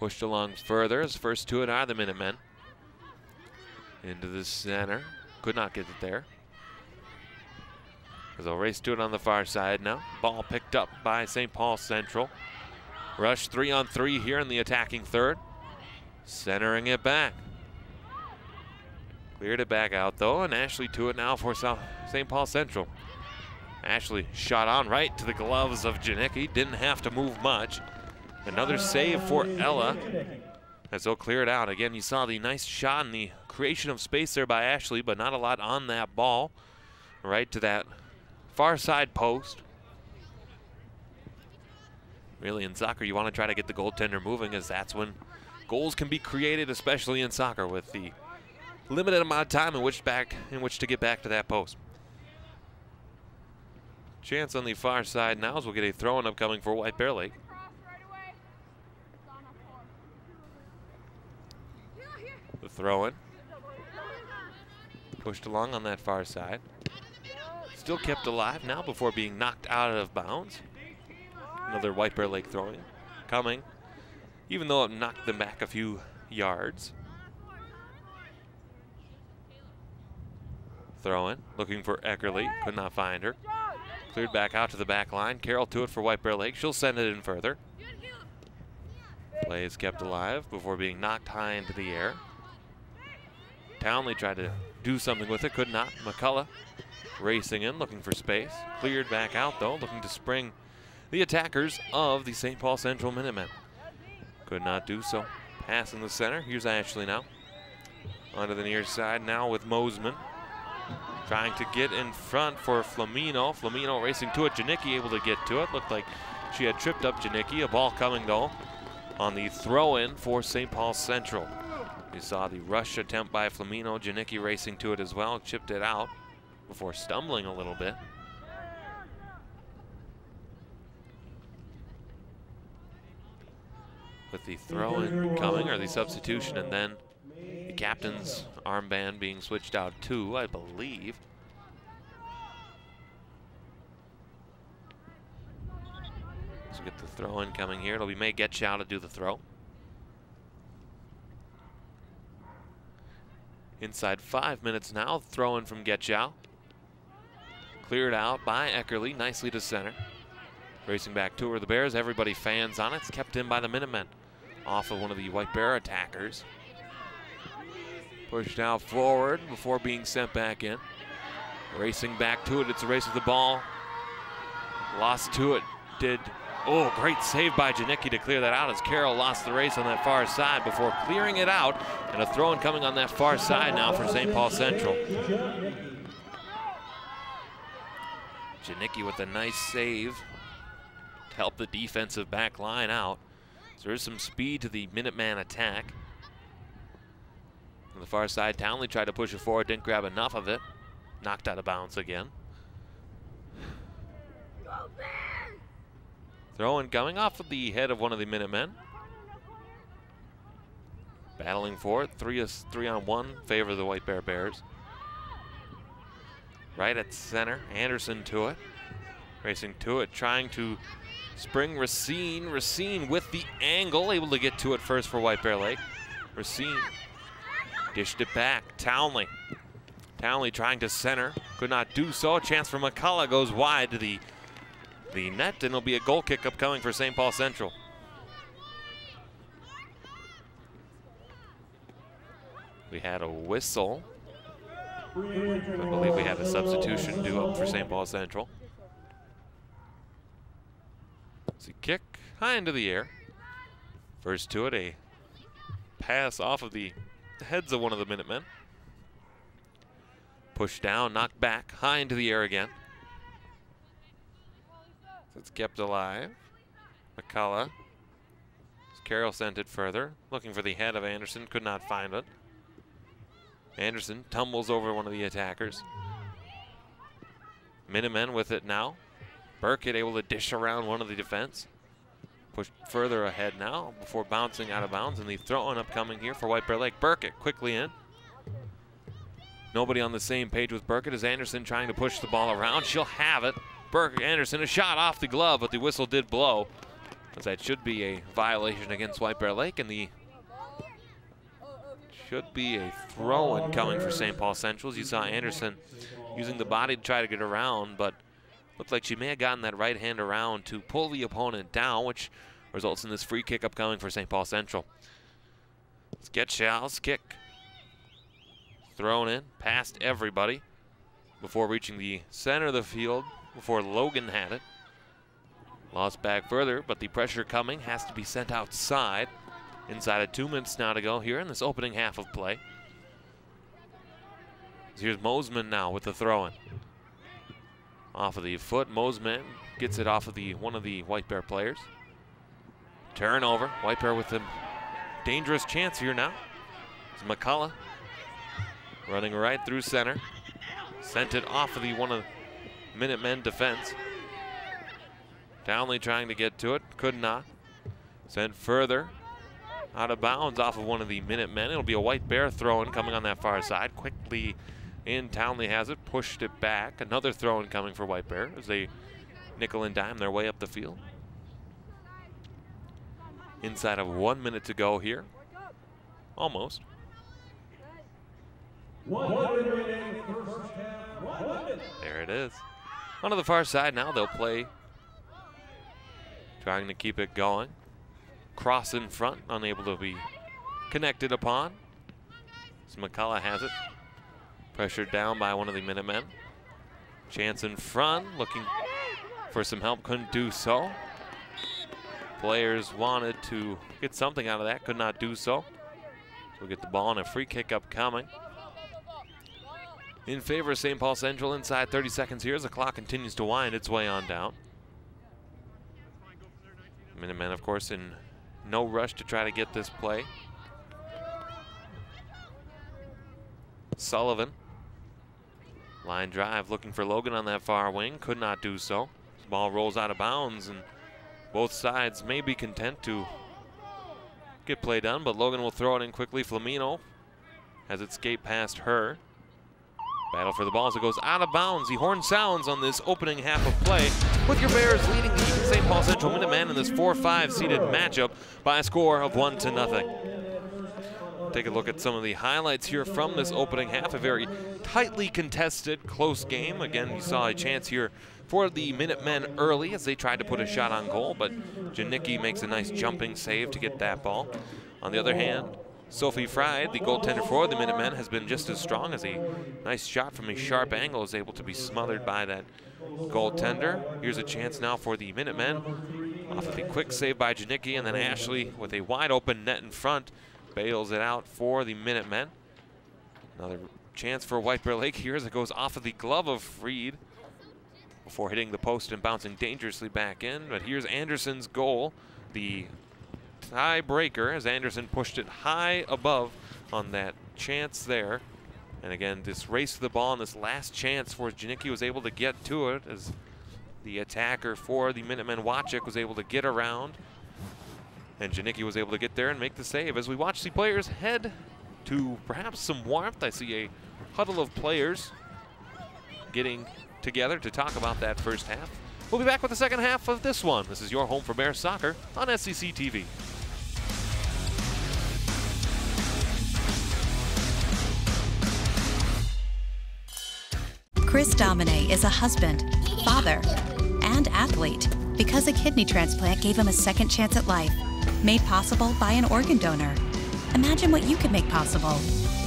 pushed along further, as first to it are the Minutemen. Into the center, could not get it there. As they'll race to it on the far side now. Ball picked up by St. Paul Central. Rush 3-on-3 here in the attacking third. Centering it back. Cleared it back out though, and Ashley to it now for St. Paul Central. Ashley shot on right to the gloves of Janicki. Didn't have to move much. Another save for Ella as they'll clear it out. Again, you saw the nice shot and the creation of space there by Ashley, but not a lot on that ball. Right to that far side post. Really, in soccer, you want to try to get the goaltender moving, as that's when goals can be created, especially in soccer, with the limited amount of time in which to get back to that post. Chance on the far side now, as we'll get a throw-in upcoming for White Bear Lake. The throw-in. Pushed along on that far side. Still kept alive now before being knocked out of bounds. Another White Bear Lake throwing coming, even though it knocked them back a few yards. Throw-in, looking for Eckerly, could not find her. Cleared back out to the back line. Carroll to it for White Bear Lake. She'll send it in further. Play is kept alive before being knocked high into the air. Townley tried to do something with it, could not. McCullough racing in, looking for space. Cleared back out though, looking to spring the attackers of the St. Paul Central Minutemen. Could not do so. Pass in the center. Here's Ashley now. Onto the near side now with Mosman. Trying to get in front for Flamino. Flamino racing to it. Janicki able to get to it. Looked like she had tripped up Janicki. A ball coming though on the throw-in for St. Paul Central. You saw the rush attempt by Flamino. Janicki racing to it as well. Chipped it out before stumbling a little bit. With the throw-in coming, or the substitution, and then the captain's armband being switched out too, I believe. So we get the throw-in coming here. It'll be May Getchow to do the throw. Inside 5 minutes now, throw-in from Getchow. Cleared out by Eckerly, nicely to center. Racing back to her, the Bears, everybody fans on it. It's kept in by the Minutemen. Off of one of the White Bear attackers. Pushed out forward before being sent back in. Racing back to it, it's a race with the ball. Lost to it, oh, great save by Janicki to clear that out as Carroll lost the race on that far side before clearing it out. And a throw-in coming on that far side now for St. Paul Central. Janicki with a nice save to help the defensive back line out. So there's some speed to the Minuteman attack. On the far side, Townley tried to push it forward, didn't grab enough of it. Knocked out of bounds again. Throw-in coming off of the head of one of the Minutemen. Battling for it, 3-on-1, favor of the White Bear Bears. Right at center, Anderson to it. Racing to it, trying to spring Racine. Racine with the angle, able to get to it first for White Bear Lake. Racine dished it back. Townley trying to center, could not do so. A chance for McCullough, goes wide to the net, and it'll be a goal kick upcoming for St. Paul Central. We had a whistle. I believe we had a substitution due up for St. Paul Central. See, kick high into the air. First to it, a pass off of the heads of one of the Minutemen. Pushed down, knocked back, high into the air again. It's kept alive. McCullough. Carroll sent it further, looking for the head of Anderson, could not find it. Anderson tumbles over one of the attackers. Minutemen with it now. Burkett able to dish around one of the defense. Pushed further ahead now before bouncing out of bounds, and the throw-in upcoming here for White Bear Lake. Burkett quickly in. Nobody on the same page with Burkett as Anderson trying to push the ball around. She'll have it. Anderson, a shot off the glove, but the whistle did blow, as that should be a violation against White Bear Lake, and the should be a throw-in coming for St. Paul Central. As you saw Anderson using the body to try to get around, but looked like she may have gotten that right hand around to pull the opponent down, which results in this free kick upcoming for St. Paul Central. Getschall's kick. Thrown in, past everybody, before reaching the center of the field, before Logan had it. Lost back further, but the pressure coming has to be sent outside. Inside of 2 minutes now to go here in this opening half of play. Here's Mosman now with the throw-in. Off of the foot, Mosman gets it off of one of the White Bear players. Turnover, White Bear with a dangerous chance here now. It's McCullough running right through center. Sent it off of one of Minutemen defense. Townley trying to get to it, could not. Sent further, out of bounds off of one of the Minutemen. It'll be a White Bear throw-in coming on that far side. Quickly in, Townley has it, pushed it back. Another throw-in coming for White Bear as they nickel and dime their way up the field. Inside of 1 minute to go here. Almost. There it is. On to the far side now, they'll play. Trying to keep it going. Cross in front, unable to be connected upon. So McCullough has it. Pressured down by one of the Minutemen. Chance in front, looking for some help, couldn't do so. Players wanted to get something out of that, could not do so. So we'll get the ball and a free kick upcoming. In favor of St. Paul Central inside 30 seconds here as the clock continues to wind its way on down. Minutemen, of course, in no rush to try to get this play. Sullivan. Line drive looking for Logan on that far wing. Could not do so. This ball rolls out of bounds, and both sides may be content to get play done, but Logan will throw it in quickly. Flamino has it skate past her. Battle for the ball as it goes out of bounds. The horn sounds on this opening half of play, with your Bears leading the St. Paul Central Minutemen in this 4-5 seeded matchup by a score of 1-0. Take a look at some of the highlights here from this opening half. A very tightly contested, close game. Again, you saw a chance here for the Minutemen early as they tried to put a shot on goal, but Janicki makes a nice jumping save to get that ball. On the other hand, Sophie Fried, the goaltender for the Minutemen, has been just as strong as a nice shot from a sharp angle is able to be smothered by that goaltender. Here's a chance now for the Minutemen. Off of the quick save by Janicki, and then Ashley with a wide open net in front bails it out for the Minutemen. Another chance for White Bear Lake here as it goes off of the glove of Fried before hitting the post and bouncing dangerously back in. But here's Anderson's goal, the tiebreaker, as Anderson pushed it high above on that chance there. And again, this race to the ball and this last chance for Janicki was able to get to it as the attacker for the Minutemen, Wachik, was able to get around. And Janicki was able to get there and make the save. As we watch the players head to perhaps some warmth, I see a huddle of players getting together to talk about that first half. We'll be back with the second half of this one. This is your home for Bears soccer on SCC TV. Chris Domine is a husband, father, and athlete because a kidney transplant gave him a second chance at life, made possible by an organ donor. Imagine what you could make possible.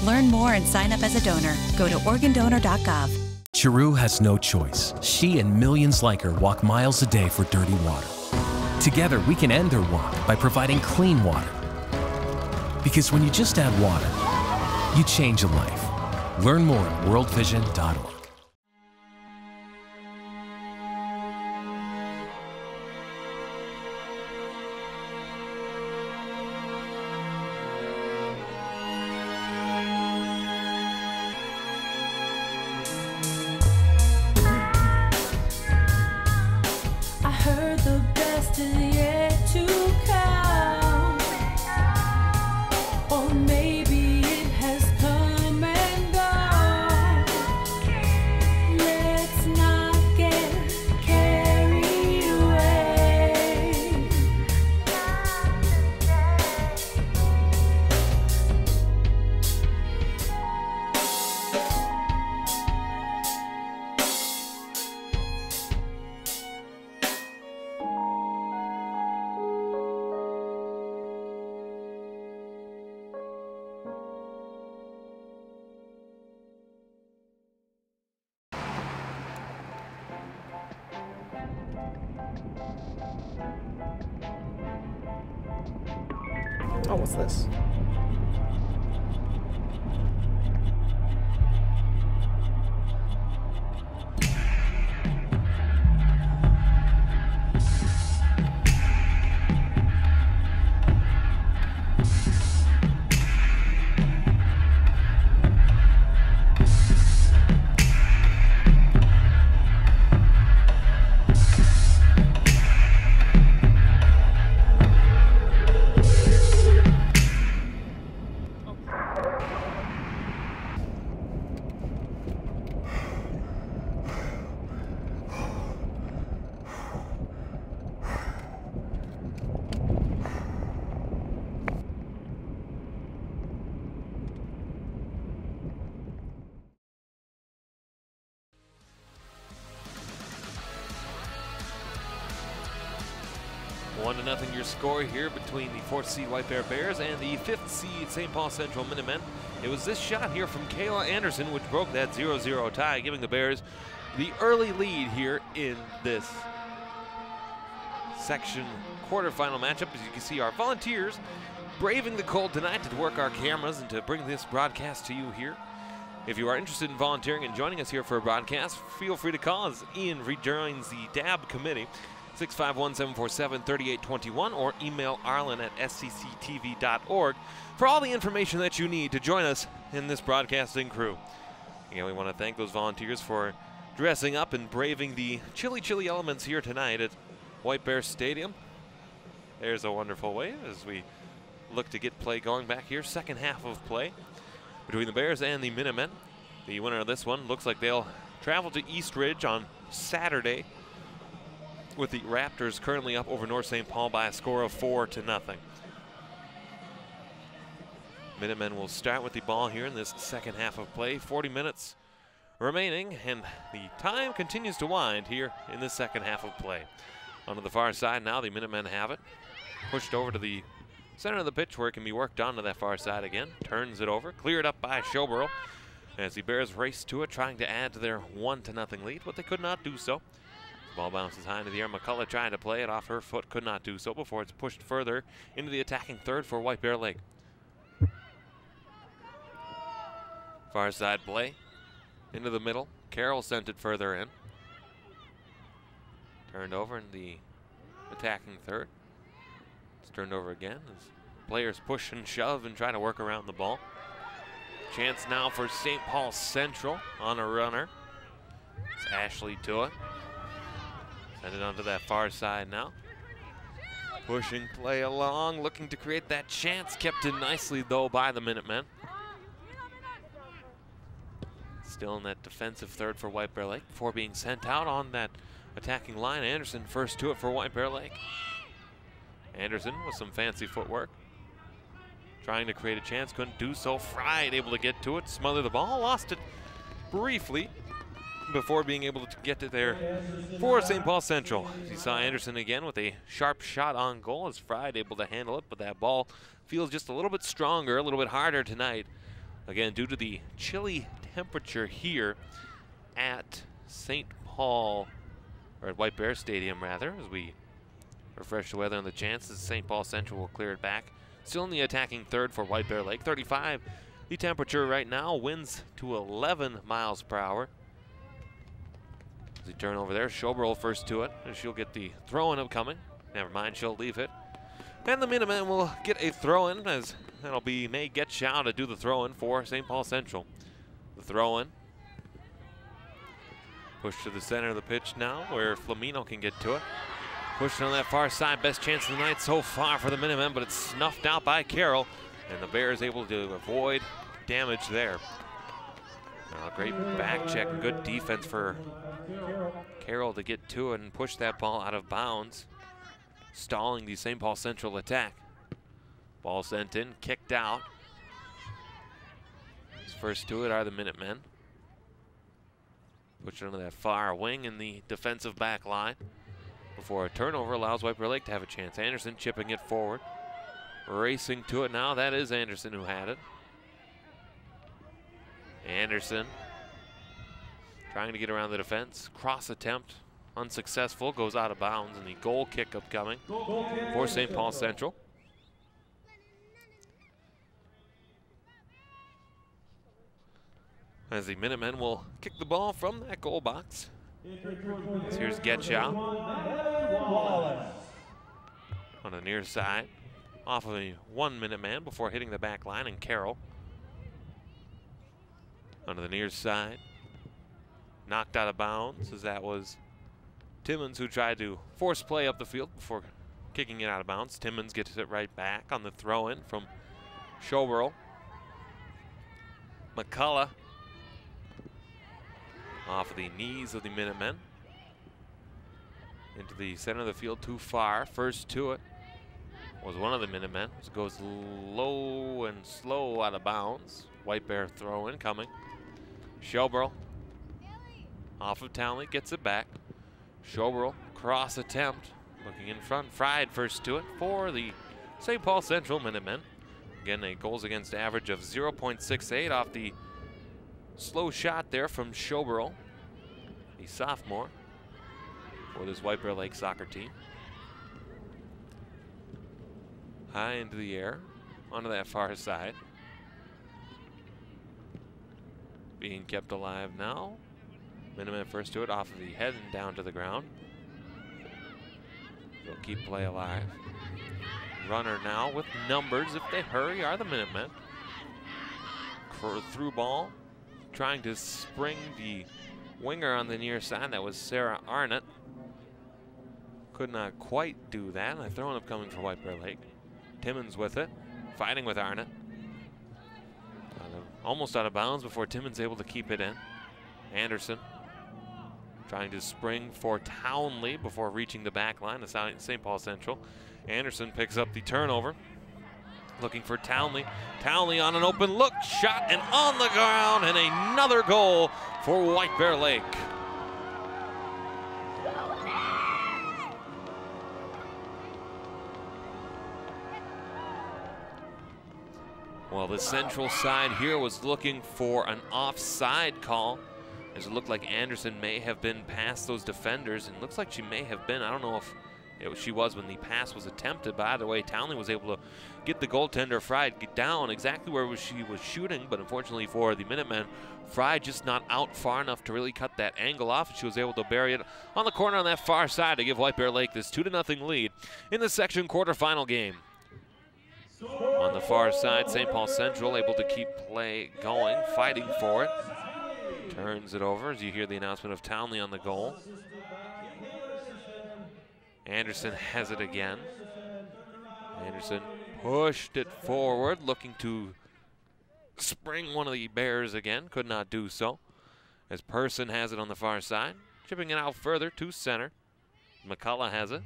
Learn more and sign up as a donor. Go to organdonor.gov. Chiru has no choice. She and millions like her walk miles a day for dirty water. Together, we can end their walk by providing clean water. Because when you just add water, you change a life. Learn more at worldvision.org. I heard the best is yet to come, or maybe it has come and gone. Let's not get carried away. Oh, what's this? One to nothing your score here between the 4th seed White Bear Bears and the 5th seed St. Paul Central Minutemen. It was this shot here from Kayla Anderson which broke that 0-0 tie, giving the Bears the early lead here in this section quarterfinal matchup. As you can see, our volunteers braving the cold tonight to work our cameras and to bring this broadcast to you here. If you are interested in volunteering and joining us here for a broadcast, feel free to call as Ian rejoins the DAB committee. 651-747-3821 or email Arlen at scctv.org for all the information that you need to join us in this broadcasting crew. Again, we want to thank those volunteers for dressing up and braving the chilly elements here tonight at White Bear Stadium. There's a wonderful wave as we look to get play going back here. Second half of play between the Bears and the Minutemen. The winner of this one looks like they'll travel to East Ridge on Saturday, with the Raptors currently up over North St. Paul by a score of 4-0. Minutemen will start with the ball here in this second half of play. 40 minutes remaining, and the time continues to wind here in this second half of play. Onto the far side now, the Minutemen have it. Pushed over to the center of the pitch where it can be worked on to that far side again. Turns it over, cleared up by Showborough as the Bears race to it, trying to add to their 1-0 lead, but they could not do so. Ball bounces high into the air. McCullough trying to play it off her foot, could not do so before it's pushed further into the attacking third for White Bear Lake. Far side play into the middle. Carroll sent it further in. Turned over in the attacking third. It's turned over again as players push and shove and try to work around the ball. Chance now for St. Paul Central on a runner. It's Ashley to it. Send it onto that far side now. Pushing play along, looking to create that chance. Kept in nicely, though, by the Minutemen. Still in that defensive third for White Bear Lake before being sent out on that attacking line. Anderson first to it for White Bear Lake. Anderson with some fancy footwork. Trying to create a chance, couldn't do so. Fried able to get to it, smother the ball, lost it briefly. before being able to get it there for St. Paul Central. You saw Anderson again with a sharp shot on goal as Fried able to handle it, but that ball feels just a little bit stronger, a little bit harder tonight. Again, due to the chilly temperature here at St. Paul, or at White Bear Stadium rather, as we refresh the weather and the chances. St. Paul Central will clear it back. Still in the attacking third for White Bear Lake. 35 the temperature right now, winds to 11 miles per hour. As he turn over there, Schoberl first to it, and she'll get the throw-in upcoming. Never mind, she'll leave it. And the Minutemen will get a throw-in, as that'll be May Getchow to do the throw-in for St. Paul Central. The throw-in. Push to the center of the pitch now, where Flamino can get to it. Pushing on that far side, best chance of the night so far for the Minutemen, but it's snuffed out by Carroll, and the Bears able to avoid damage there. Great back check and good defense for Carroll to get to it and push that ball out of bounds, stalling the St. Paul Central attack. Ball sent in, kicked out. First to it are the Minutemen. Push it onto that far wing in the defensive back line before a turnover allows White Bear Lake to have a chance. Anderson chipping it forward. Racing to it now, that is Anderson who had it. Anderson trying to get around the defense. Cross attempt, unsuccessful, goes out of bounds, and the goal kick upcoming for St. Paul Central. As the Minutemen will kick the ball from that goal box. As here's Getchow on the near side, off of a 1 Minuteman before hitting the back line, and Carroll onto the near side, knocked out of bounds, as that was Timmons who tried to force play up the field before kicking it out of bounds. Timmons gets it right back on the throw-in from Schoberl. McCullough off of the knees of the Minutemen into the center of the field, too far. First to it was one of the Minutemen. It goes low and slow out of bounds. White Bear throw-in coming. Schoberl off of Townley, gets it back. Schoberl, cross attempt, looking in front. Fried first to it for the St. Paul Central Minutemen. Again, a goals against average of 0.68 off the slow shot there from Schoberl, the sophomore for this White Bear Lake soccer team. High into the air, onto that far side. Being kept alive now. Minutemen first to it, off of the head and down to the ground. They'll keep play alive. Runner now with numbers, if they hurry, are the Minutemen. Through ball, trying to spring the winger on the near side. That was Sarah Arnott. Could not quite do that. A throw-in upcoming for White Bear Lake. Timmons with it, fighting with Arnott. Almost out of bounds before Timmons able to keep it in. Anderson trying to spring for Townley before reaching the back line of St. Paul Central. Anderson picks up the turnover, looking for Townley. Townley on an open look, shot and on the ground, and another goal for White Bear Lake. Well, the Central side here was looking for an offside call, as it looked like Anderson may have been past those defenders, and looks like she may have been. I don't know if she was when the pass was attempted, but either way, Townley was able to get the goaltender, Fried, down exactly where she was shooting, but unfortunately for the Minutemen, Fried just not out far enough to really cut that angle off, and she was able to bury it on the corner on that far side to give White Bear Lake this 2-0 lead in the section quarterfinal game. On the far side, St. Paul Central able to keep play going, fighting for it. Turns it over as you hear the announcement of Townley on the goal. Anderson has it again. Anderson pushed it forward, looking to spring one of the Bears again. Could not do so, as Person has it on the far side. Chipping it out further to center. McCullough has it.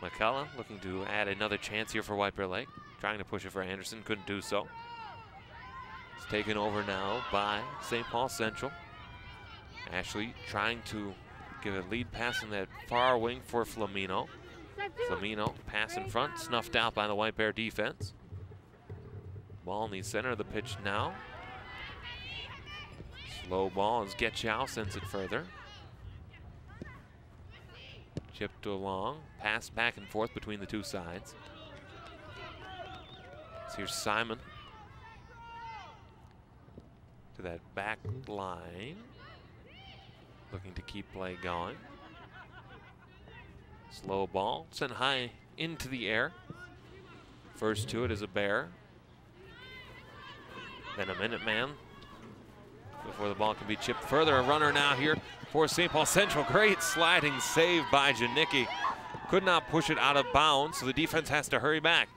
McCullough looking to add another chance here for White Bear Lake. Trying to push it for Anderson, couldn't do so. It's taken over now by St. Paul Central. Ashley trying to give a lead pass in that far wing for Flamino. Flamino pass in front, snuffed out by the White Bear defense. Ball in the center of the pitch now. Slow ball as Getchow sends it further. Chipped along, pass back and forth between the two sides. So here's Simon to that back line, looking to keep play going. Slow ball, sent high into the air. First to it is a Bear. Then a Minuteman before the ball can be chipped further. A runner now here for St. Paul Central. Great sliding save by Janicki. Could not push it out of bounds, so the defense has to hurry back.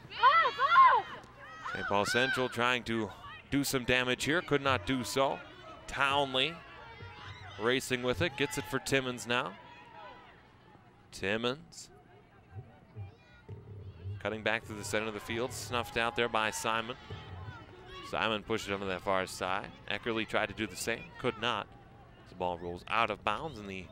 St. Paul Central trying to do some damage here, could not do so. Townley racing with it, gets it for Timmons now. Timmons cutting back to the center of the field, snuffed out there by Simon. Simon pushed it onto that far side. Eckerly tried to do the same, could not. The ball rolls out of bounds, and the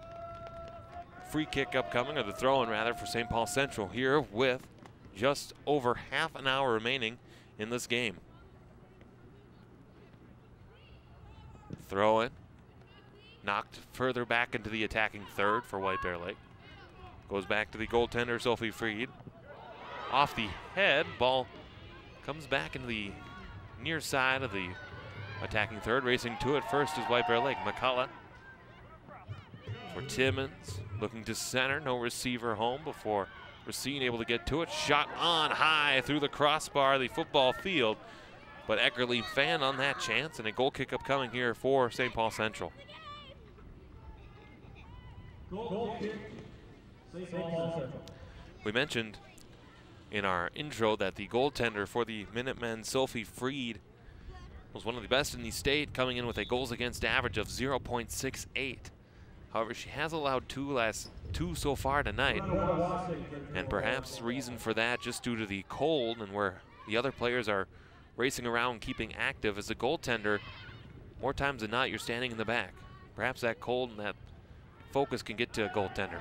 free kick upcoming, or the throw-in rather, for St. Paul Central here with just over half an hour remaining in this game. Throw in, knocked further back into the attacking third for White Bear Lake. Goes back to the goaltender, Sophie Freed. Off the head, ball comes back into the near side of the attacking third. Racing to it first is White Bear Lake. McCullough for Timmons, looking to center, no receiver home before Racine able to get to it. Shot on high through the crossbar of the football field, but Eckerly fanned on that chance, and a goal kick upcoming here for St. Paul Central. Goal kick, St. Paul Central. We mentioned in our intro that the goaltender for the Minutemen, Sophie Freed, was one of the best in the state, coming in with a goals against average of 0.68. However, she has allowed two so far tonight, and perhaps the reason for that just due to the cold and where the other players are racing around keeping active. As a goaltender, more times than not, you're standing in the back. Perhaps that cold and that focus can get to a goaltender.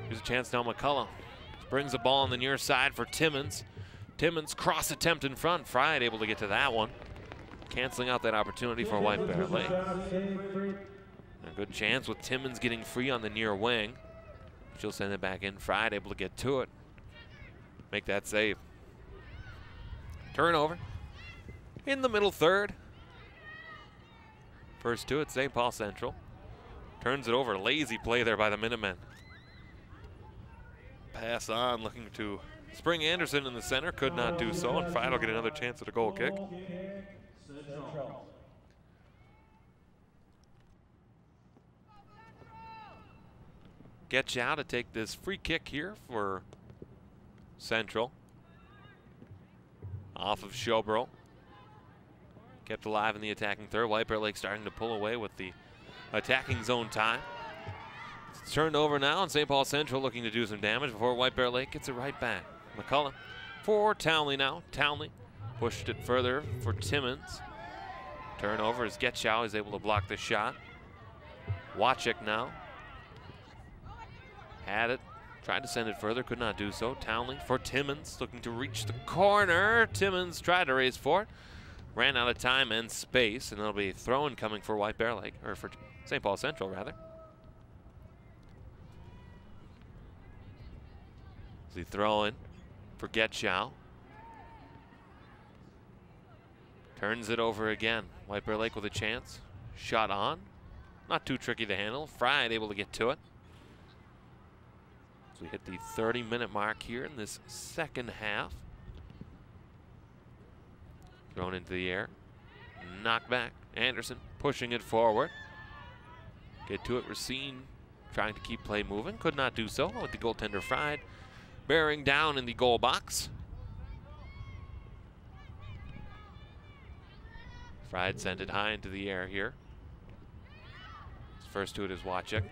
Here's a chance now. McCullough brings the ball on the near side for Timmons. Timmons cross attempt in front. Fried able to get to that one, canceling out that opportunity for White Bear Lake. A good chance with Timmons getting free on the near wing. She'll send it back in. Fried able to get to it, make that save. Turnover in the middle third. First to it, St. Paul Central. Turns it over. Lazy play there by the Minutemen. Pass on, looking to spring Anderson in the center. Could not do so, and Fried will get another chance at a goal kick. Getchow to take this free kick here for Central. Off of Showbro. Kept alive in the attacking third. White Bear Lake starting to pull away with the attacking zone time. It's turned over now, and St. Paul Central looking to do some damage before White Bear Lake gets it right back. McCullough for Townley now. Townley pushed it further for Timmons. Turnover as Getchow is able to block the shot. Wachik now. Had it, tried to send it further, could not do so. Townley for Timmons, looking to reach the corner. Timmons tried to race for it. Ran out of time and space, and there'll be a throw-in coming for White Bear Lake, or for St. Paul Central, rather. The throw-in for Getchow. Turns it over again. White Bear Lake with a chance. Shot on. Not too tricky to handle. Fried able to get to it. So we hit the 30-minute mark here in this second half. Thrown into the air. Knocked back. Anderson pushing it forward. Get to it. Racine trying to keep play moving. Could not do so with the goaltender Fried bearing down in the goal box. Fried sent it high into the air here. First to it is Wachik.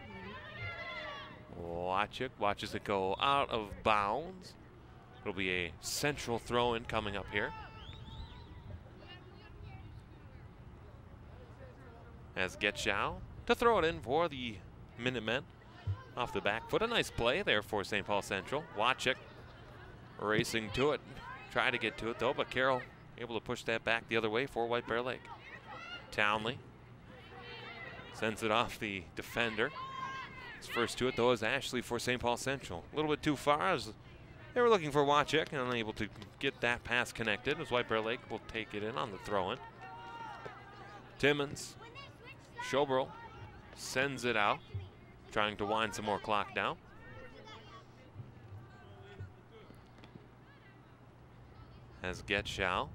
Wachik watches it go out of bounds. It'll be a Central throw-in coming up here. as Getchow to throw it in for the Minutemen. Off the back foot, a nice play there for St. Paul Central. Wachik racing to it. Try to get to it though, but Carroll able to push that back the other way for White Bear Lake. Townley sends it off the defender. His first to it though is Ashley for St. Paul Central. A little bit too far as they were looking for Wachik and unable to get that pass connected as White Bear Lake will take it in on the throw-in. Timmons, Schoberl sends it out, trying to wind some more clock down. As Getchow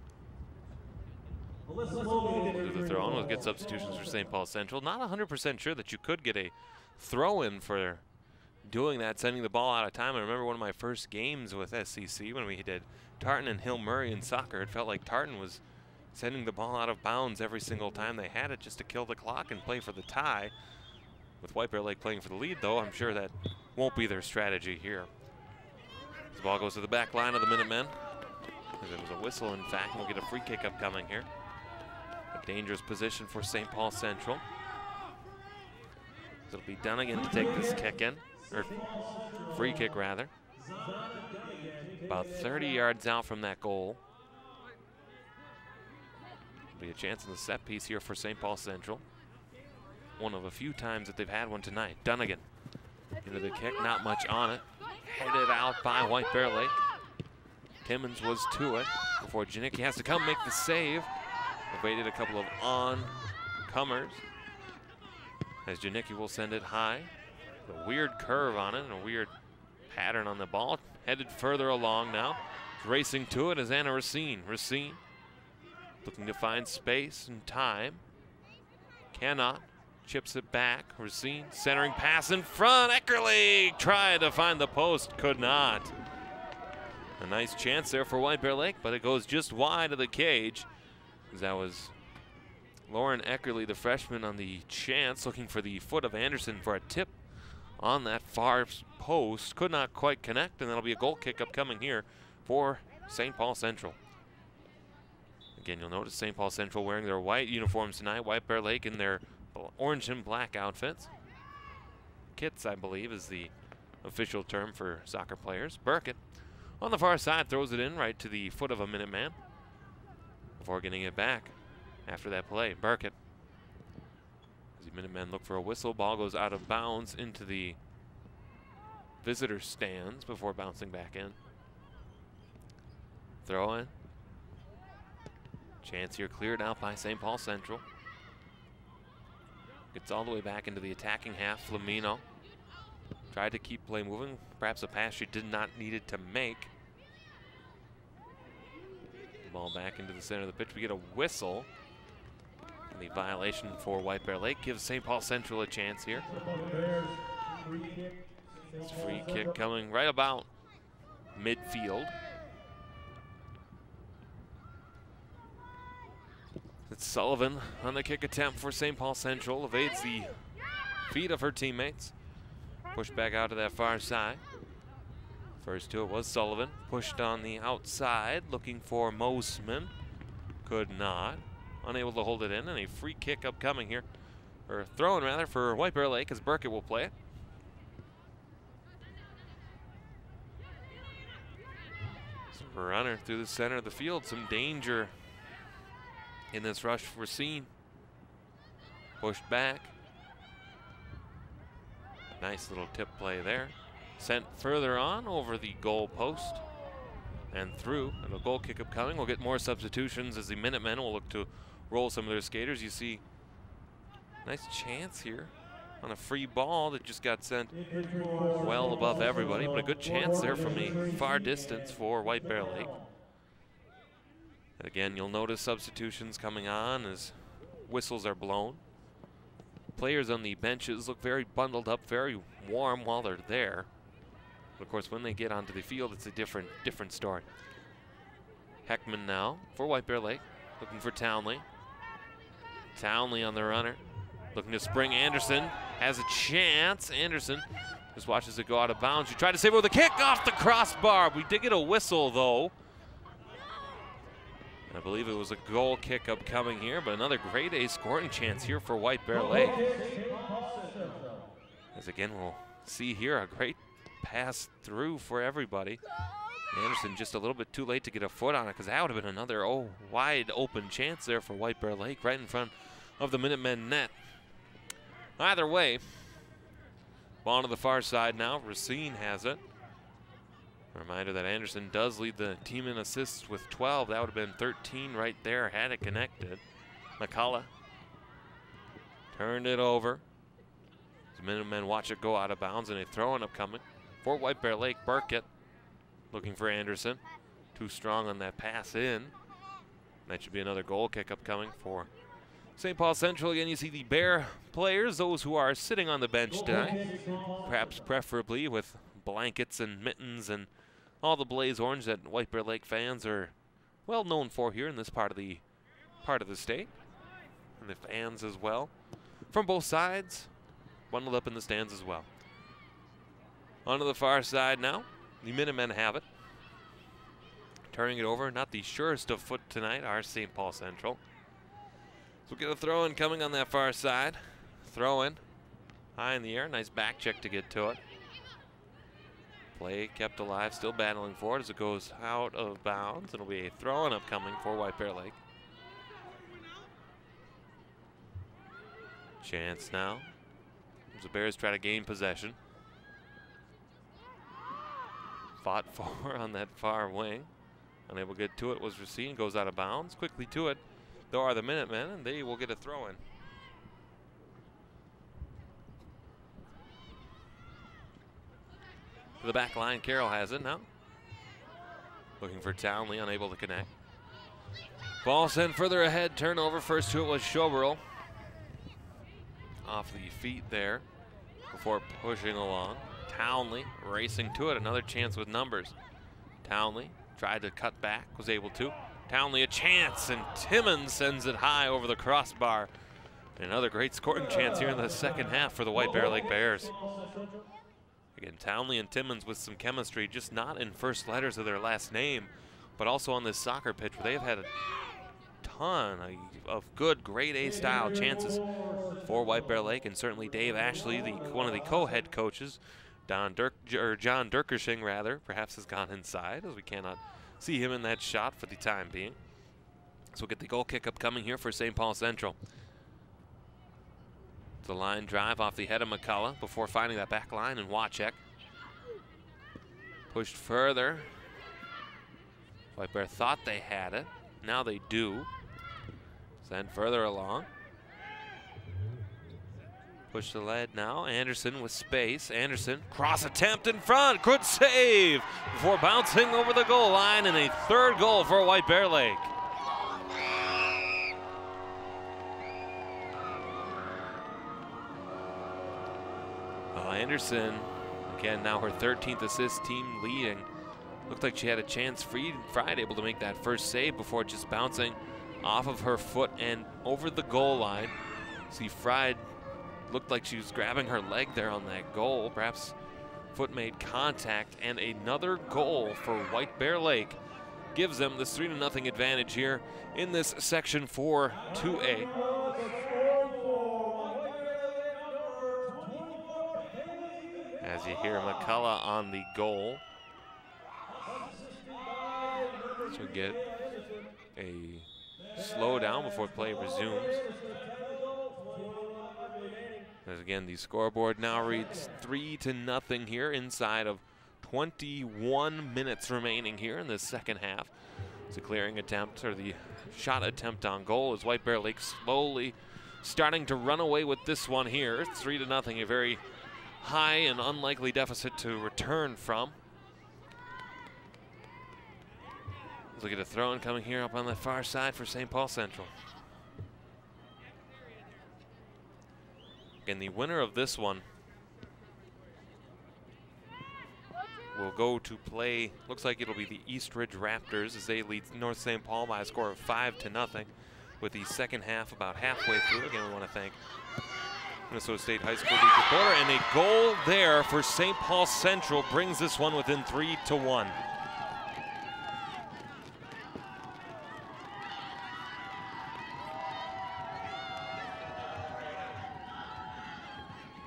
to the throw-in will get substitutions for St. Paul Central. Not 100% sure that you could get a throw-in for doing that, sending the ball out of time. I remember one of my first games with SCC when we did Tartan and Hill Murray in soccer. It felt like Tartan was sending the ball out of bounds every single time they had it just to kill the clock and play for the tie. With White Bear Lake playing for the lead, though, I'm sure that won't be their strategy here. The ball goes to the back line of the Minutemen. It was a whistle, in fact, and we'll get a free kick upcoming here. A dangerous position for St. Paul Central. It'll be Dunnigan to take this kick in, or free kick rather. About 30 yards out from that goal. Be a chance in the set piece here for St. Paul Central. One of a few times that they've had one tonight. Dunnigan into the kick, not much on it. Headed out by White Bear Lake. Timmons was to it before Janicki has to come make the save. Evaded a couple of on-comers. As Janicki will send it high. A weird curve on it and a weird pattern on the ball. Headed further along now. Racing to it is Anna Racine. Racine looking to find space and time. Cannot. Chips it back. Racine centering pass in front. Eckerly tried to find the post. Could not. A nice chance there for White Bear Lake, but it goes just wide of the cage. That was Lauren Eckerly, the freshman, on the chance, looking for the foot of Anderson for a tip on that far post. Could not quite connect, and that'll be a goal kick upcoming here for St. Paul Central. Again, you'll notice St. Paul Central wearing their white uniforms tonight. White Bear Lake in their orange and black outfits. Kits, I believe, is the official term for soccer players. Burkett on the far side throws it in right to the foot of a Minuteman before getting it back after that play. Burkett, as the Minutemen look for a whistle, ball goes out of bounds into the visitor stands before bouncing back in. Throw in. Chance here cleared out by St. Paul Central. Gets all the way back into the attacking half. Flamino tried to keep play moving. Perhaps a pass she did not need it to make. Ball back into the center of the pitch. We get a whistle. And the violation for White Bear Lake gives St. Paul Central a chance here. This free kick coming right about midfield. It's Sullivan on the kick attempt for St. Paul Central. Evades the feet of her teammates. Pushed back out to that far side. First to it was Sullivan. Pushed on the outside, looking for Mosman. Could not. Unable to hold it in, and a free kick upcoming here. Or throw-in rather for White Bear Lake as Burkett will play it. So runner through the center of the field. Some danger in this rush for Racine. Pushed back. Nice little tip play there. Sent further on over the goal post and through. And a goal kick upcoming. We'll get more substitutions as the Minutemen will look to roll some of their skaters. You see, nice chance here on a free ball that just got sent well above everybody. But a good chance there from the far distance for White Bear Lake. And again, you'll notice substitutions coming on as whistles are blown. Players on the benches look very bundled up, very warm while they're there. But of course, when they get onto the field, it's a different story. Heckman now for White Bear Lake, looking for Townley. Townley on the runner, looking to spring. Anderson has a chance. Anderson just watches it go out of bounds. She tried to save it with a kick off the crossbar. We did get a whistle, though. I believe it was a goal kick upcoming here, but another grade A scoring chance here for White Bear Lake. As again, we'll see here a great pass through for everybody. Anderson just a little bit too late to get a foot on it, because that would have been another wide open chance there for White Bear Lake right in front of the Minutemen net. Either way, ball to the far side now. Racine has it. A reminder that Anderson does lead the team in assists with 12. That would have been 13 right there had it connected. McCullough turned it over. The Minutemen watch it go out of bounds, and a throw-in upcoming for White Bear Lake. Burkett looking for Anderson. Too strong on that pass in. That should be another goal kick upcoming for St. Paul Central. Again, you see the Bear players, those who are sitting on the bench tonight, perhaps preferably with blankets and mittens and all the blaze orange that White Bear Lake fans are well known for here in this part of the state, and the fans as well from both sides bundled up in the stands as well. Onto the far side now. The Minutemen have it. Turning it over, not the surest of foot tonight, are St. Paul Central. So we'll get a throw-in coming on that far side. Throw-in high in the air, nice back check to get to it. Play kept alive, still battling for it as it goes out of bounds. It'll be a throw-in upcoming for White Bear Lake. Chance now as the Bears try to gain possession. Fought for on that far wing. Unable to get to it was Racine, goes out of bounds. Quickly to it, though, are the Minutemen, and they will get a throw-in. To the back line, Carroll has it now. Looking for Townley, unable to connect. Ball sent further ahead, turnover. First to it was Schoberl. Off the feet there before pushing along. Townley racing to it, another chance with numbers. Townley tried to cut back, was able to. Townley a chance, and Timmons sends it high over the crossbar. Another great scoring chance here in the second half for the White Bear Lake Bears. Again, Townley and Timmons with some chemistry, just not in first letters of their last name, but also on this soccer pitch where they've had a ton of good grade A style chances for White Bear Lake, and certainly Dave Ashley, one of the co-head coaches, John Durkershing rather, perhaps has gone inside, as we cannot see him in that shot for the time being. So we'll get the goal kick upcoming here for St. Paul Central. The line drive off the head of McCullough before finding that back line, and Wachek pushed further. White Bear thought they had it. Now they do. Send further along. Push the lead now. Anderson with space. Anderson, cross attempt in front. Good save before bouncing over the goal line, and a third goal for White Bear Lake. Anderson, again, now her 13th assist, team leading. Looked like she had a chance. Fried able to make that first save before just bouncing off of her foot and over the goal line. See, Fried looked like she was grabbing her leg there on that goal. Perhaps foot made contact, and another goal for White Bear Lake gives them this 3-0 advantage here in this Section 4 2A. As you hear McCullough on the goal. So we get a slowdown before play resumes. As again, the scoreboard now reads 3-0 here inside of 21 minutes remaining here in the second half. It's a clearing attempt, or the shot attempt on goal, as White Bear Lake slowly starting to run away with this one here. It's 3-0, a very high and unlikely deficit to return from. Let's look at a throw-in coming here up on the far side for St. Paul Central. And the winner of this one will go to play, looks like it'll be the East Ridge Raptors, as they lead North St. Paul by a score of 5-0, with the second half about halfway through. Again, we want to thank Minnesota State High School League reporter, and a goal there for St. Paul Central brings this one within 3-1.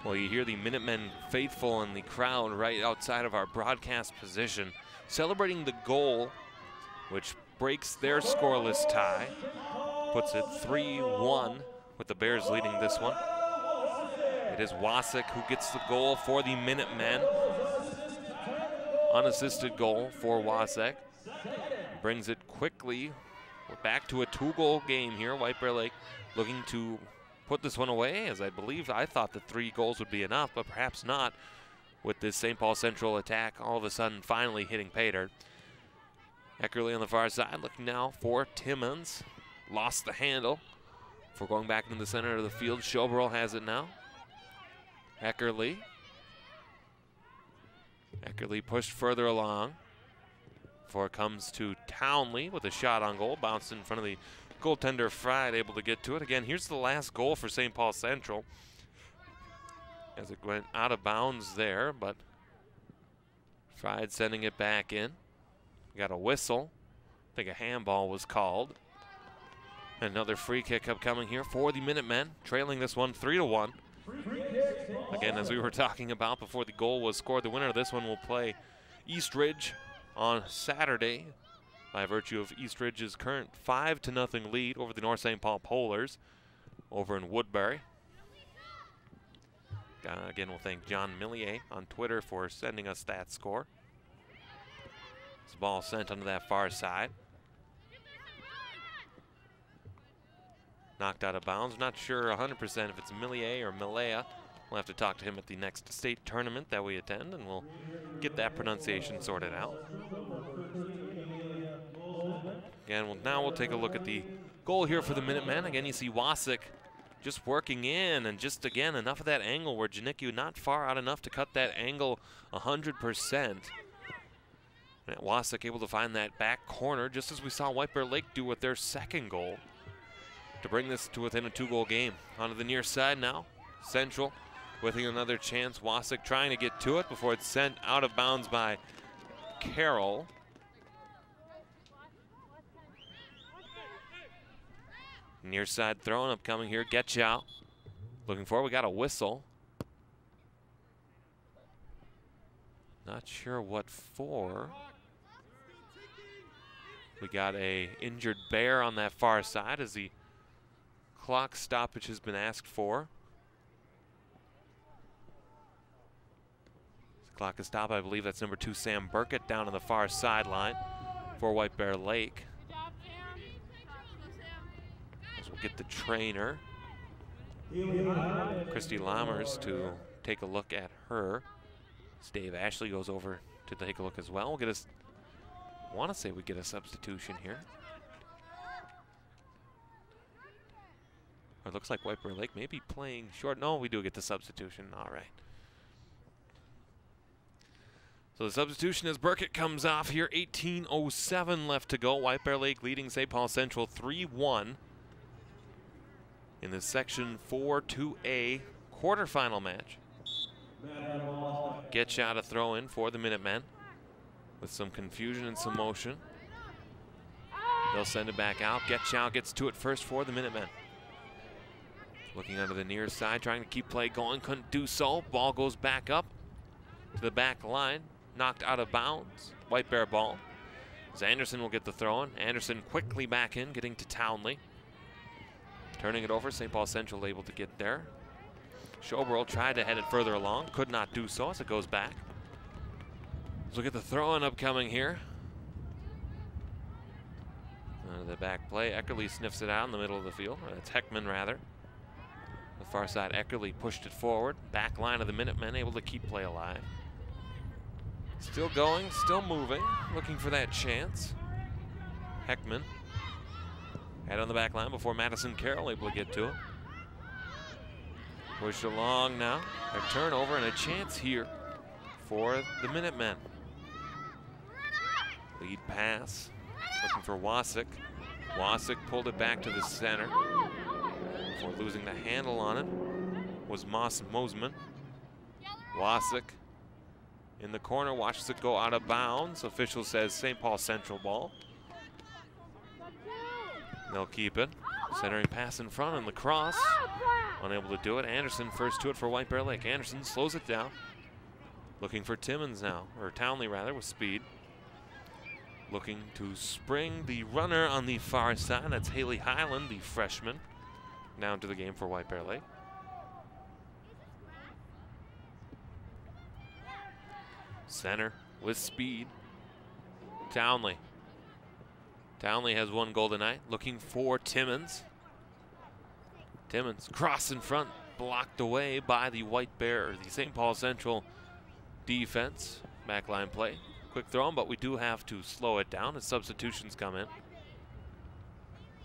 Well, you hear the Minutemen faithful in the crowd right outside of our broadcast position, celebrating the goal, which breaks their scoreless tie, puts it 3-1 with the Bears leading this one. It is Wasik who gets the goal for the Minutemen. Unassisted goal for Wasik. Brings it quickly. We're back to a 2-goal game here. White Bear Lake looking to put this one away, as I thought that 3 goals would be enough, but perhaps not with this St. Paul Central attack all of a sudden finally hitting pay dirt. Eckerly on the far side looking now for Timmons. Lost the handle for going back into the center of the field. Schoberl has it now. Eckerly pushed further along before it comes to Townley with a shot on goal. Bounced in front of the goaltender Fried, able to get to it. Again, here's the last goal for St. Paul Central, as it went out of bounds there, but Fried sending it back in. Got a whistle. I think a handball was called. Another free kick upcoming here for the Minutemen, trailing this one 3-1. Again, as we were talking about before the goal was scored, the winner of this one will play East Ridge on Saturday, by virtue of East Ridge's current 5-0 lead over the North St. Paul Polars over in Woodbury. Again, we'll thank John Millier on Twitter for sending us that score. This ball sent onto that far side. Knocked out of bounds. Not sure 100% if it's Millier or Milea. We'll have to talk to him at the next state tournament that we attend, and we'll get that pronunciation sorted out. Again, now we'll take a look at the goal here for the Minutemen. Again, you see Wasik just working in, and just again enough of that angle where Janicki not far out enough to cut that angle 100%. And Wasik able to find that back corner, just as we saw White Bear Lake do with their second goal, to bring this to within a 2-goal game. Onto the near side now. Central with another chance. Wasik trying to get to it before it's sent out of bounds by Carroll. Near side throwing upcoming here. Getchow looking for. We got a whistle. Not sure what for. We got a injured Bear on that far side as the clock stoppage has been asked for. The clock is stopped. I believe that's number 2, Sam Burkett, down on the far sideline for White Bear Lake. As we'll get the trainer, Christy Lammers, to take a look at her. As Dave Ashley goes over to take a look as well. We'll get I want to say we get a substitution here. It looks like White Bear Lake may be playing short. No, we do get the substitution. All right. So the substitution as Burkett comes off here. 18:07 left to go. White Bear Lake leading St. Paul Central 3-1 in the Section 4-2A quarterfinal match. Getchow to throw in for the Minutemen with some confusion and some motion. They'll send it back out. Getchow gets to it first for the Minutemen. Looking under the near side, trying to keep play going, couldn't do so. Ball goes back up to the back line, knocked out of bounds. White Bear ball. As Anderson will get the throw in. Anderson quickly back in, getting to Townley. Turning it over, St. Paul Central able to get there. Schoberl tried to head it further along, could not do so as it goes back. Let's look at the throw-in upcoming here. The back play, Eckerly sniffs it out in the middle of the field. That's Heckman, rather. The far side, Eckerly pushed it forward. Back line of the Minutemen, able to keep play alive. Still going, still moving, looking for that chance. Heckman had on the back line before Madison Carroll able to get to it. Pushed along now. A turnover and a chance here for the Minutemen. Lead pass, looking for Wasik. Wasik pulled it back to the center before losing the handle on it. Was Mosman. Wasik in the corner, watches it go out of bounds. Official says St. Paul Central ball. They'll keep it. Centering pass in front and the cross. Unable to do it. Anderson first to it for White Bear Lake. Anderson slows it down. Looking for Timmons now, or Townley rather, with speed. Looking to spring the runner on the far side. That's Haley Highland, the freshman, now into the game for White Bear Lake. Center with speed. Townley. Townley has one goal tonight. Looking for Timmons. Timmons cross in front, blocked away by the White Bear, the St. Paul Central defense. Backline play. Quick throw, but we do have to slow it down as substitutions come in.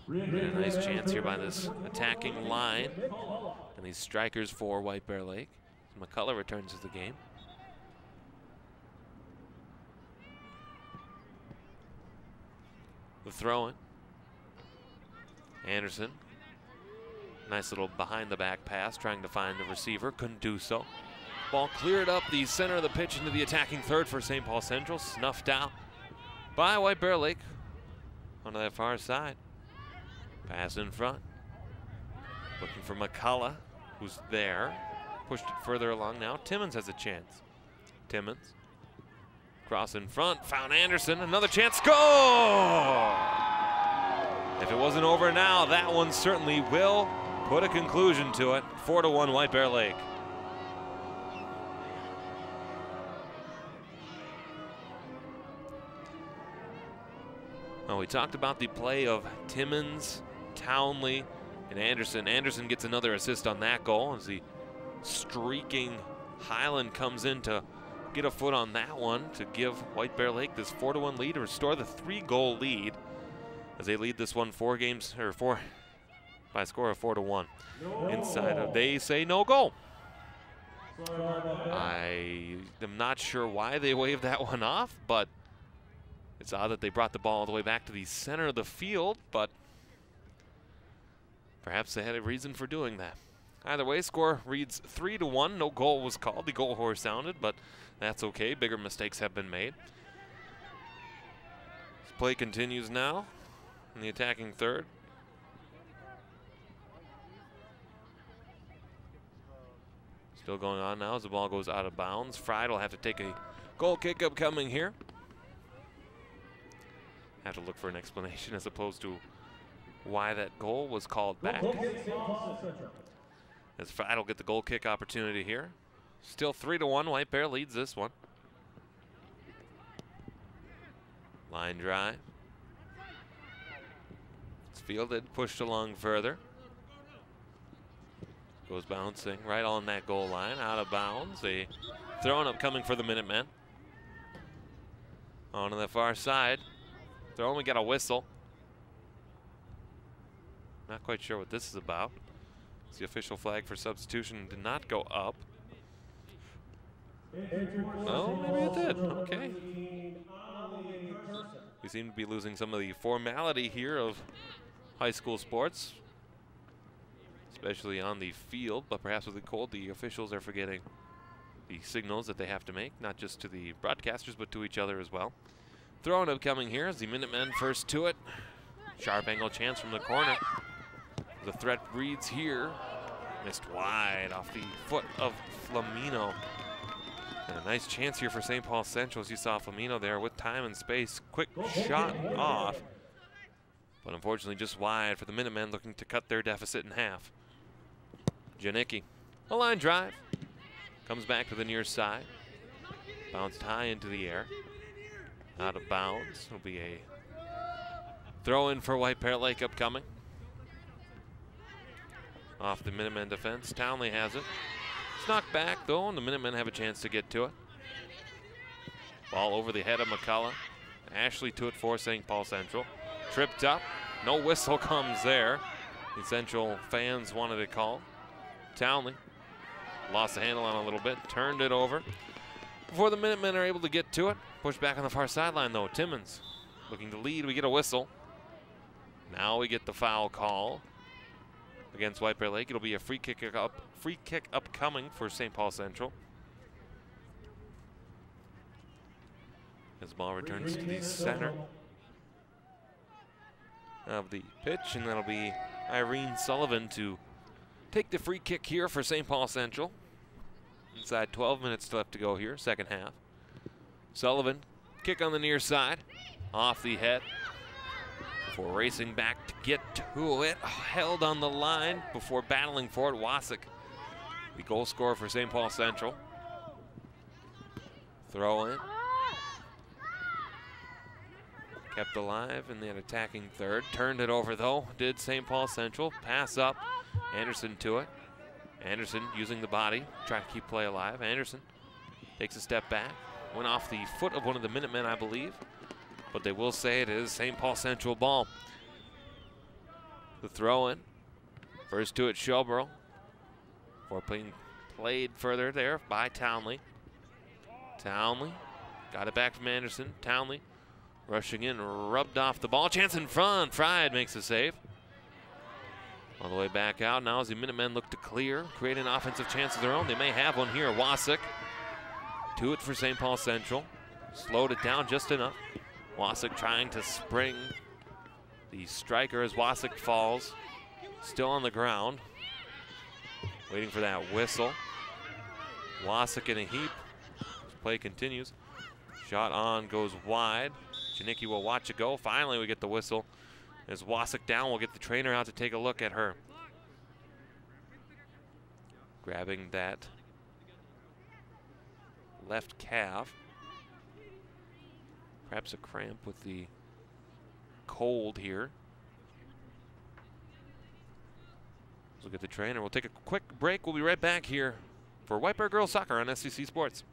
And a nice chance here by this attacking line and these strikers for White Bear Lake. McCullough returns to the game. The throw-in. Anderson. Nice little behind the back pass, trying to find the receiver. Couldn't do so. Ball cleared up the center of the pitch into the attacking third for St. Paul Central. Snuffed out by White Bear Lake onto that far side. Pass in front. Looking for McCullough, who's there. Pushed it further along now. Timmons has a chance. Timmons. Cross in front. Found Anderson. Another chance. Score! If it wasn't over now, that one certainly will put a conclusion to it. 4-1 White Bear Lake. Well, we talked about the play of Timmons, Townley, and Anderson. Anderson gets another assist on that goal as the streaking Highland comes in to get a foot on that one to give White Bear Lake this 4-1 lead, to restore the 3-goal lead as they lead this one by a score of 4-1. Inside of, they say no goal. I am not sure why they waved that one off, but it's odd that they brought the ball all the way back to the center of the field, but perhaps they had a reason for doing that. Either way, score reads 3-1. No goal was called. The goal horn sounded, but that's okay. Bigger mistakes have been made. This play continues now in the attacking third. Still going on now as the ball goes out of bounds. Fried will have to take a goal kick upcoming here. Have to look for an explanation as opposed to why that goal was called back. As Fried will get the goal kick opportunity here. Still 3-1, White Bear leads this one. Line drive. It's fielded, pushed along further. Goes bouncing right on that goal line, out of bounds. A throwing up coming for the Minutemen. On to the far side. Throw, we got a whistle. Not quite sure what this is about. It's the official flag for substitution did not go up. Oh, maybe it did. Okay. We seem to be losing some of the formality here of high school sports, especially on the field, but perhaps with the cold, the officials are forgetting the signals that they have to make, not just to the broadcasters, but to each other as well. Throwing up coming here as the Minutemen first to it. Sharp angle chance from the corner. The threat breeds here. Missed wide off the foot of Flamino. And a nice chance here for St. Paul Central as you saw Flamino there with time and space. Quick shot off. But unfortunately just wide for the Minutemen looking to cut their deficit in half. Janicki, a line drive. Comes back to the near side. Bounced high into the air. Out of bounds. It'll be a throw in for White Bear Lake upcoming. Off the Minutemen defense. Townley has it. It's knocked back though, and the Minutemen have a chance to get to it. Ball over the head of McCullough. Ashley to it for St. Paul Central. Tripped up. No whistle comes there. The Central fans wanted a call. Townley lost the handle on a little bit. Turned it over. Before the Minutemen are able to get to it. Pushed back on the far sideline though. Timmons looking to lead. We get a whistle. Now we get the foul call against White Bear Lake. It'll be a free kick upcoming for St. Paul Central. As the ball returns to the center of the pitch, and that'll be Irene Sullivan to take the free kick here for St. Paul Central. Inside 12 minutes left to go here, second half. Sullivan, kick on the near side, off the head. Before racing back to get to it, held on the line before battling for it. Wasik, the goal scorer for St. Paul Central. Throw in. Kept alive in that attacking third. Turned it over though, did St. Paul Central. Pass up, Anderson to it. Anderson using the body, trying to keep play alive. Anderson takes a step back. Went off the foot of one of the Minutemen, I believe. But they will say it is St. Paul Central ball. The throw in. First to it, Showborough. Before being played further there by Townley. Townley got it back from Anderson. Townley rushing in, rubbed off the ball. Chance in front. Fried makes the save. All the way back out now as the Minutemen look to clear, create an offensive chance of their own. They may have one here. Wasik to it for St. Paul Central. Slowed it down just enough. Wasik trying to spring the striker as Wasik falls. Still on the ground. Waiting for that whistle. Wasik in a heap. Play continues. Shot on, goes wide. Janicki will watch it go. Finally we get the whistle. As Wasik down, we'll get the trainer out to take a look at her. Grabbing that left calf. Perhaps a cramp with the cold here. Let's look at the trainer. We'll take a quick break. We'll be right back here for White Bear Girls Soccer on SCC Sports.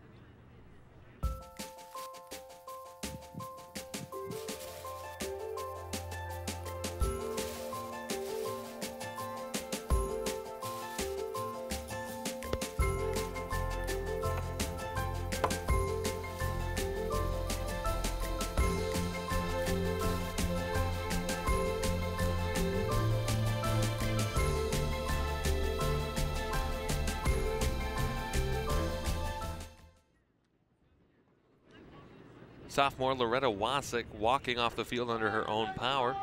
Sophomore Loretta Wasik walking off the field under her own power.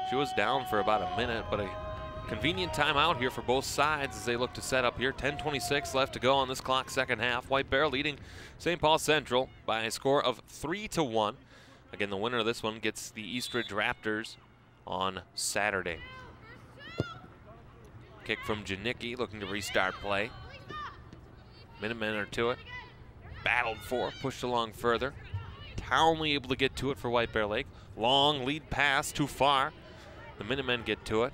She was down for about a minute, but a convenient timeout here for both sides as they look to set up here. 10:26 left to go on this clock, second half. White Bear leading St. Paul Central by a score of 3-1. Again, the winner of this one gets the Eastridge Raptors on Saturday. Kick from Janicki, looking to restart play. Minutemen are to it. Battled for, pushed along further. Townley able to get to it for White Bear Lake. Long lead pass, too far. The Minutemen get to it.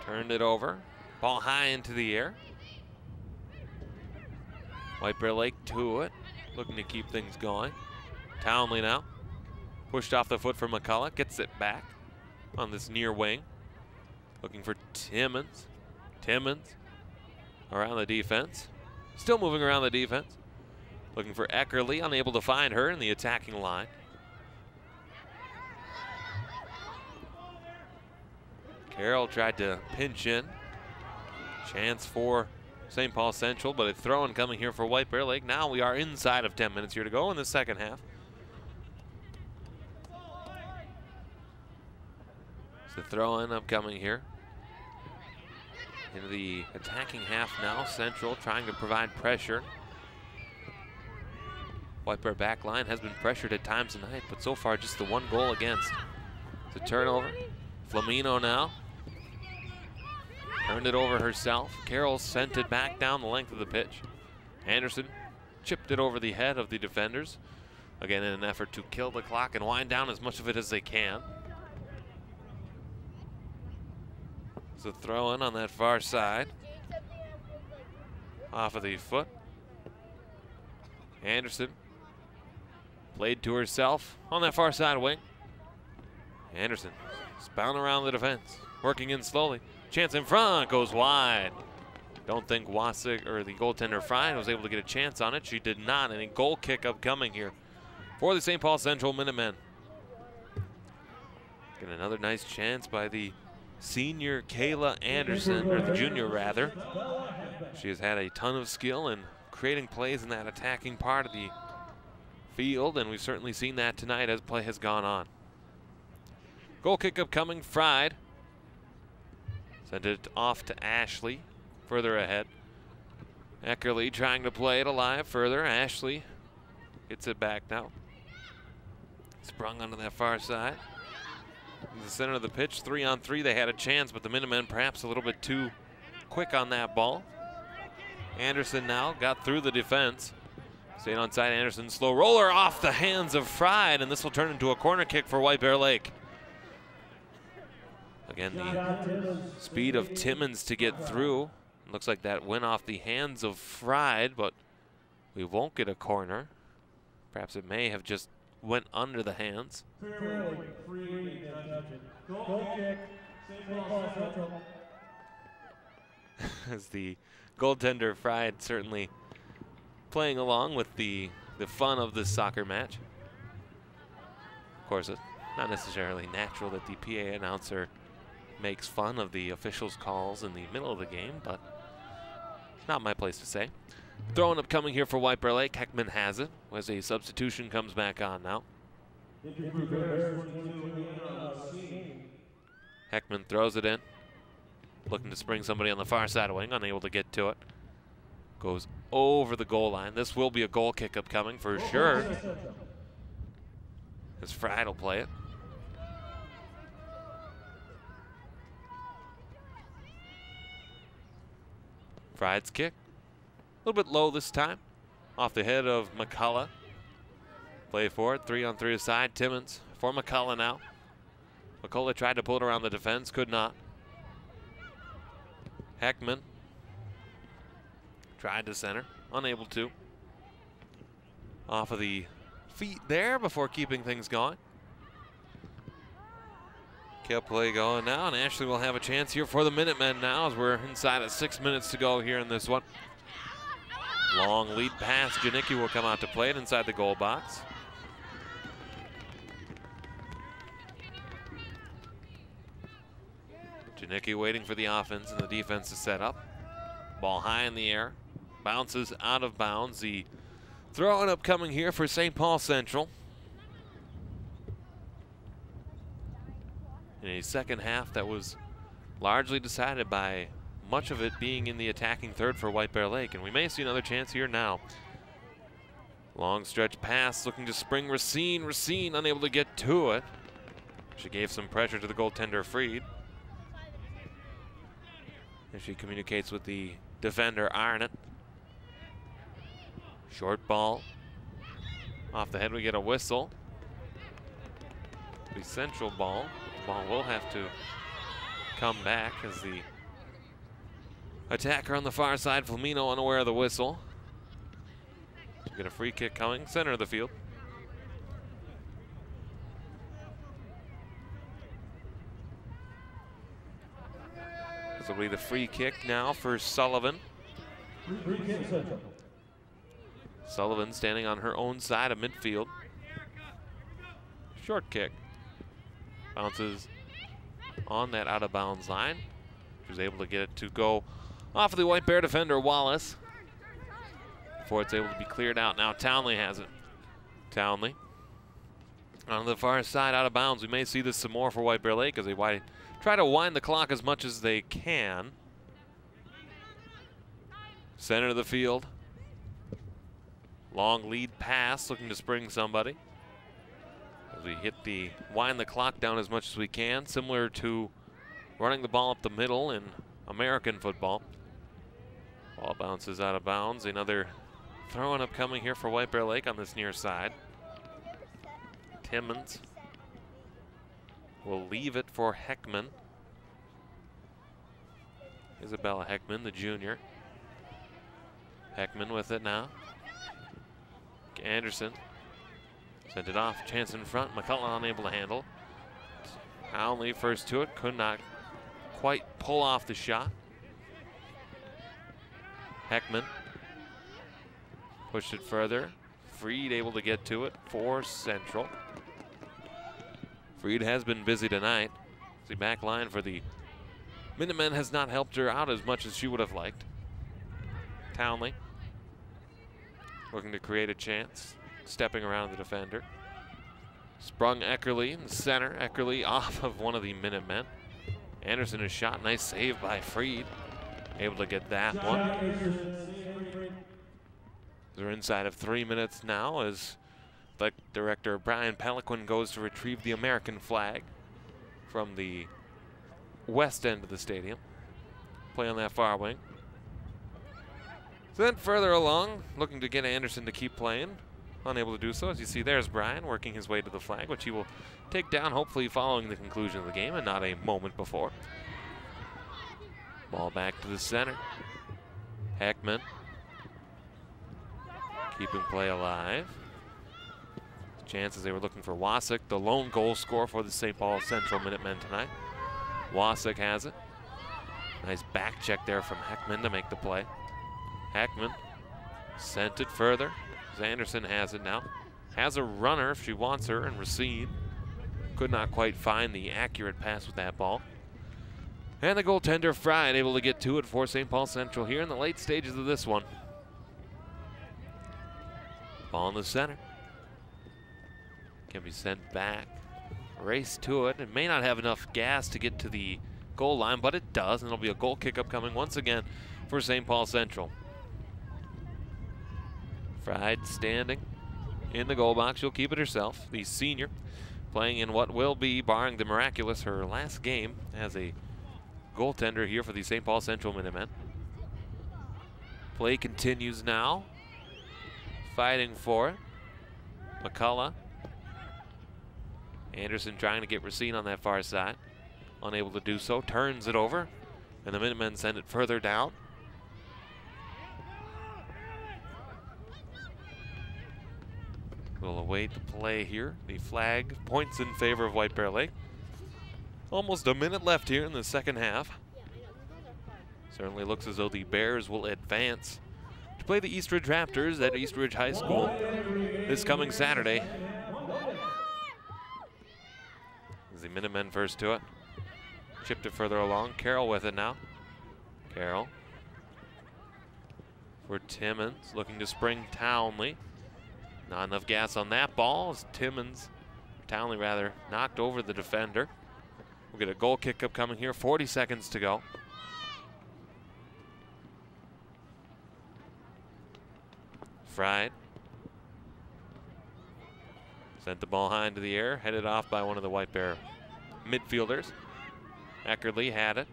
Turned it over. Ball high into the air. White Bear Lake to it. Looking to keep things going. Townley now. Pushed off the foot for McCullough. Gets it back on this near wing. Looking for Timmons. Timmons around the defense. Still moving around the defense. Looking for Eckerly, unable to find her in the attacking line. Carroll tried to pinch in. Chance for St. Paul Central, but a throw-in coming here for White Bear Lake. Now we are inside of 10 minutes here to go in the second half. So throw-in upcoming here. Into the attacking half now. Central trying to provide pressure. White Bear back line has been pressured at times tonight, but so far just the one goal against. The turnover. Flamino now. Turned it over herself. Carroll sent it back down the length of the pitch. Anderson chipped it over the head of the defenders. Again, in an effort to kill the clock and wind down as much of it as they can. So throw in on that far side. Off of the foot. Anderson played to herself on that far side wing. Anderson spun around the defense, working in slowly. Chance in front, goes wide. Don't think Wasik or the goaltender Fry was able to get a chance on it. She did not, and a goal kick upcoming here for the St. Paul Central Minutemen. Get another nice chance by the senior Kayla Anderson, or the junior rather. She has had a ton of skill in creating plays in that attacking part of the field, and we've certainly seen that tonight as play has gone on. Goal kick upcoming, Fried. Send it off to Ashley, further ahead. Eckerly trying to play it alive further. Ashley gets it back now. Sprung onto that far side. In the center of the pitch, 3-on-3, they had a chance, but the Minutemen perhaps a little bit too quick on that ball. Anderson now got through the defense. Staying on side, Anderson, slow roller off the hands of Fried, and this will turn into a corner kick for White Bear Lake. Again, the speed of Timmons to get through. Looks like that went off the hands of Fried, but we won't get a corner. Perhaps it may have just went under the hands. As the goaltender Fried certainly playing along with the fun of this soccer match. Of course, it's not necessarily natural that the PA announcer makes fun of the officials' calls in the middle of the game, but not my place to say. Throwing up coming here for White Bear Lake. Heckman has it as a substitution comes back on now. Heckman throws it in. Looking to spring somebody on the far side of wing, unable to get to it. Goes over the goal line. This will be a goal kick upcoming for sure. As Fried will play it. Fried's kick. A little bit low this time. Off the head of McCullough. Play for it. 3-on-3 aside. Timmons for McCullough now. McCullough tried to pull it around the defense. Could not. Heckman tried to center. Unable to. Off of the feet there before keeping things going. Kept play going now, and Ashley will have a chance here for the Minutemen now as we're inside of 6 minutes to go here in this one. Long lead pass. Janicki will come out to play it inside the goal box. Janicki waiting for the offense and the defense to set up. Ball high in the air. Bounces out of bounds. The throw-in upcoming here for St. Paul Central. In a second half that was largely decided by much of it being in the attacking third for White Bear Lake, and we may see another chance here now. Long stretch pass looking to spring Racine. Racine unable to get to it. She gave some pressure to the goaltender Freed. And she communicates with the defender Arnott. Short ball. Off the head we get a whistle. The central ball. Ball will have to come back as the attacker on the far side, Flamino, unaware of the whistle. We get a free kick coming, center of the field. This will be the free kick now for Sullivan. Sullivan standing on her own side of midfield. Short kick. Bounces on that out of bounds line. She was able to get it to go off of the White Bear defender Wallace before it's able to be cleared out. Now Townley has it. Townley on the far side out of bounds. We may see this some more for White Bear Lake as they try to wind the clock as much as they can. Center of the field. Long lead pass looking to spring somebody. As we wind the clock down as much as we can, similar to running the ball up the middle in American football. Ball bounces out of bounds. Another throw-in upcoming here for White Bear Lake on this near side. Timmons will leave it for Heckman. Isabella Heckman, the junior. Heckman with it now. Anderson sent it off, chance in front. McCullough unable to handle. Townley first to it, could not quite pull off the shot. Heckman pushed it further. Freed able to get to it for Central. Freed has been busy tonight. The back line for the Minutemen has not helped her out as much as she would have liked. Townley looking to create a chance, stepping around the defender. Sprung Eckerly in the center. Eckerly off of one of the Minutemen. Anderson is shot. Nice save by Freed. Able to get that one. They're inside of 3 minutes now as Athletic Director Brian Peliquin goes to retrieve the American flag from the west end of the stadium. Play on that far wing. So then further along, looking to get Anderson to keep playing. Unable to do so. As you see, there's Brian working his way to the flag, which he will take down hopefully following the conclusion of the game and not a moment before. Ball back to the center. Heckman keeping play alive. Chances they were looking for Wasik, the lone goal scorer for the St. Paul Central Minutemen tonight. Wasik has it. Nice back check there from Heckman to make the play. Heckman sent it further. Anderson has it now. Has a runner if she wants her, and Racine could not quite find the accurate pass with that ball. And the goaltender Fried able to get to it for St. Paul Central here in the late stages of this one. Ball in the center. Can be sent back. Race to it. It may not have enough gas to get to the goal line, but it does, and it'll be a goal kick up coming once again for St. Paul Central. Fried standing in the goal box. She'll keep it herself. The senior playing in what will be, barring the miraculous, her last game as a goaltender here for the St. Paul Central Minutemen. Play continues now. Fighting for it. McCullough. Anderson trying to get Racine on that far side. Unable to do so. Turns it over. And the Minutemen send it further down. We'll await the play here. The flag points in favor of White Bear Lake. Almost a minute left here in the second half. Certainly looks as though the Bears will advance to play the Eastridge Raptors at Eastridge High School this coming Saturday. As the Minutemen first to it. Chipped it further along. Carroll with it now. Carroll for Timmons, looking to spring Townley. Not enough gas on that ball as Townley rather, knocked over the defender. We'll get a goal kick up coming here, 40 seconds to go. Fried. Sent the ball high into the air, headed off by one of the White Bear midfielders. Eckerly had it.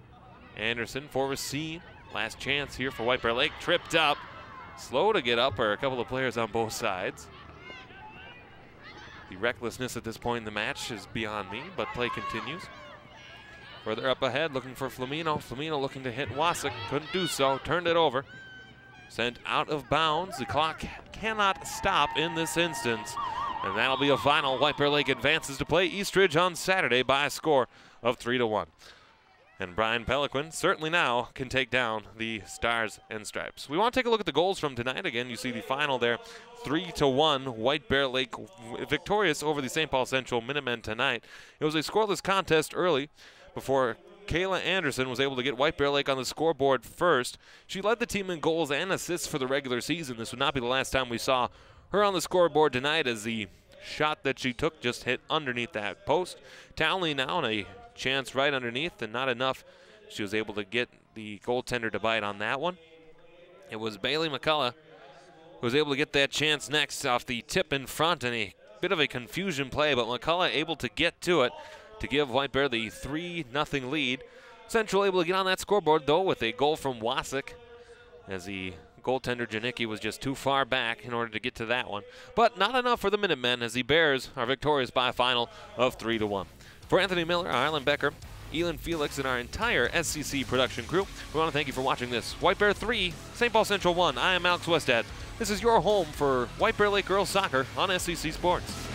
Anderson for Racine. Last chance here for White Bear Lake. Tripped up. Slow to get up are a couple of players on both sides. The recklessness at this point in the match is beyond me, but play continues. Further up ahead, looking for Flamino. Flamino looking to hit Wasik. Couldn't do so. Turned it over. Sent out of bounds. The clock cannot stop in this instance. And that'll be a final. White Bear Lake advances to play Eastridge on Saturday by a score of 3-1. And Brian Peliquin certainly now can take down the Stars and Stripes. We want to take a look at the goals from tonight. Again, you see the final there, 3-1. White Bear Lake victorious over the St. Paul Central Minutemen tonight. It was a scoreless contest early before Kayla Anderson was able to get White Bear Lake on the scoreboard first. She led the team in goals and assists for the regular season. This would not be the last time we saw her on the scoreboard tonight as the shot that she took just hit underneath that post. Townley now in a chance right underneath, and not enough. She was able to get the goaltender to bite on that one. It was Bailey McCullough who was able to get that chance next off the tip in front, and a bit of a confusion play, but McCullough able to get to it to give White Bear the 3-0 lead. Central able to get on that scoreboard, though, with a goal from Wasik, as the goaltender Janicki was just too far back in order to get to that one. But not enough for the Minutemen, as the Bears are victorious by a final of 3-1. For Anthony Miller, Arlen Becker, Elin Felix, and our entire SCC production crew, we want to thank you for watching this White Bear 3, St. Paul Central 1. I am Alex Westad. This is your home for White Bear Lake Girls Soccer on SCC Sports.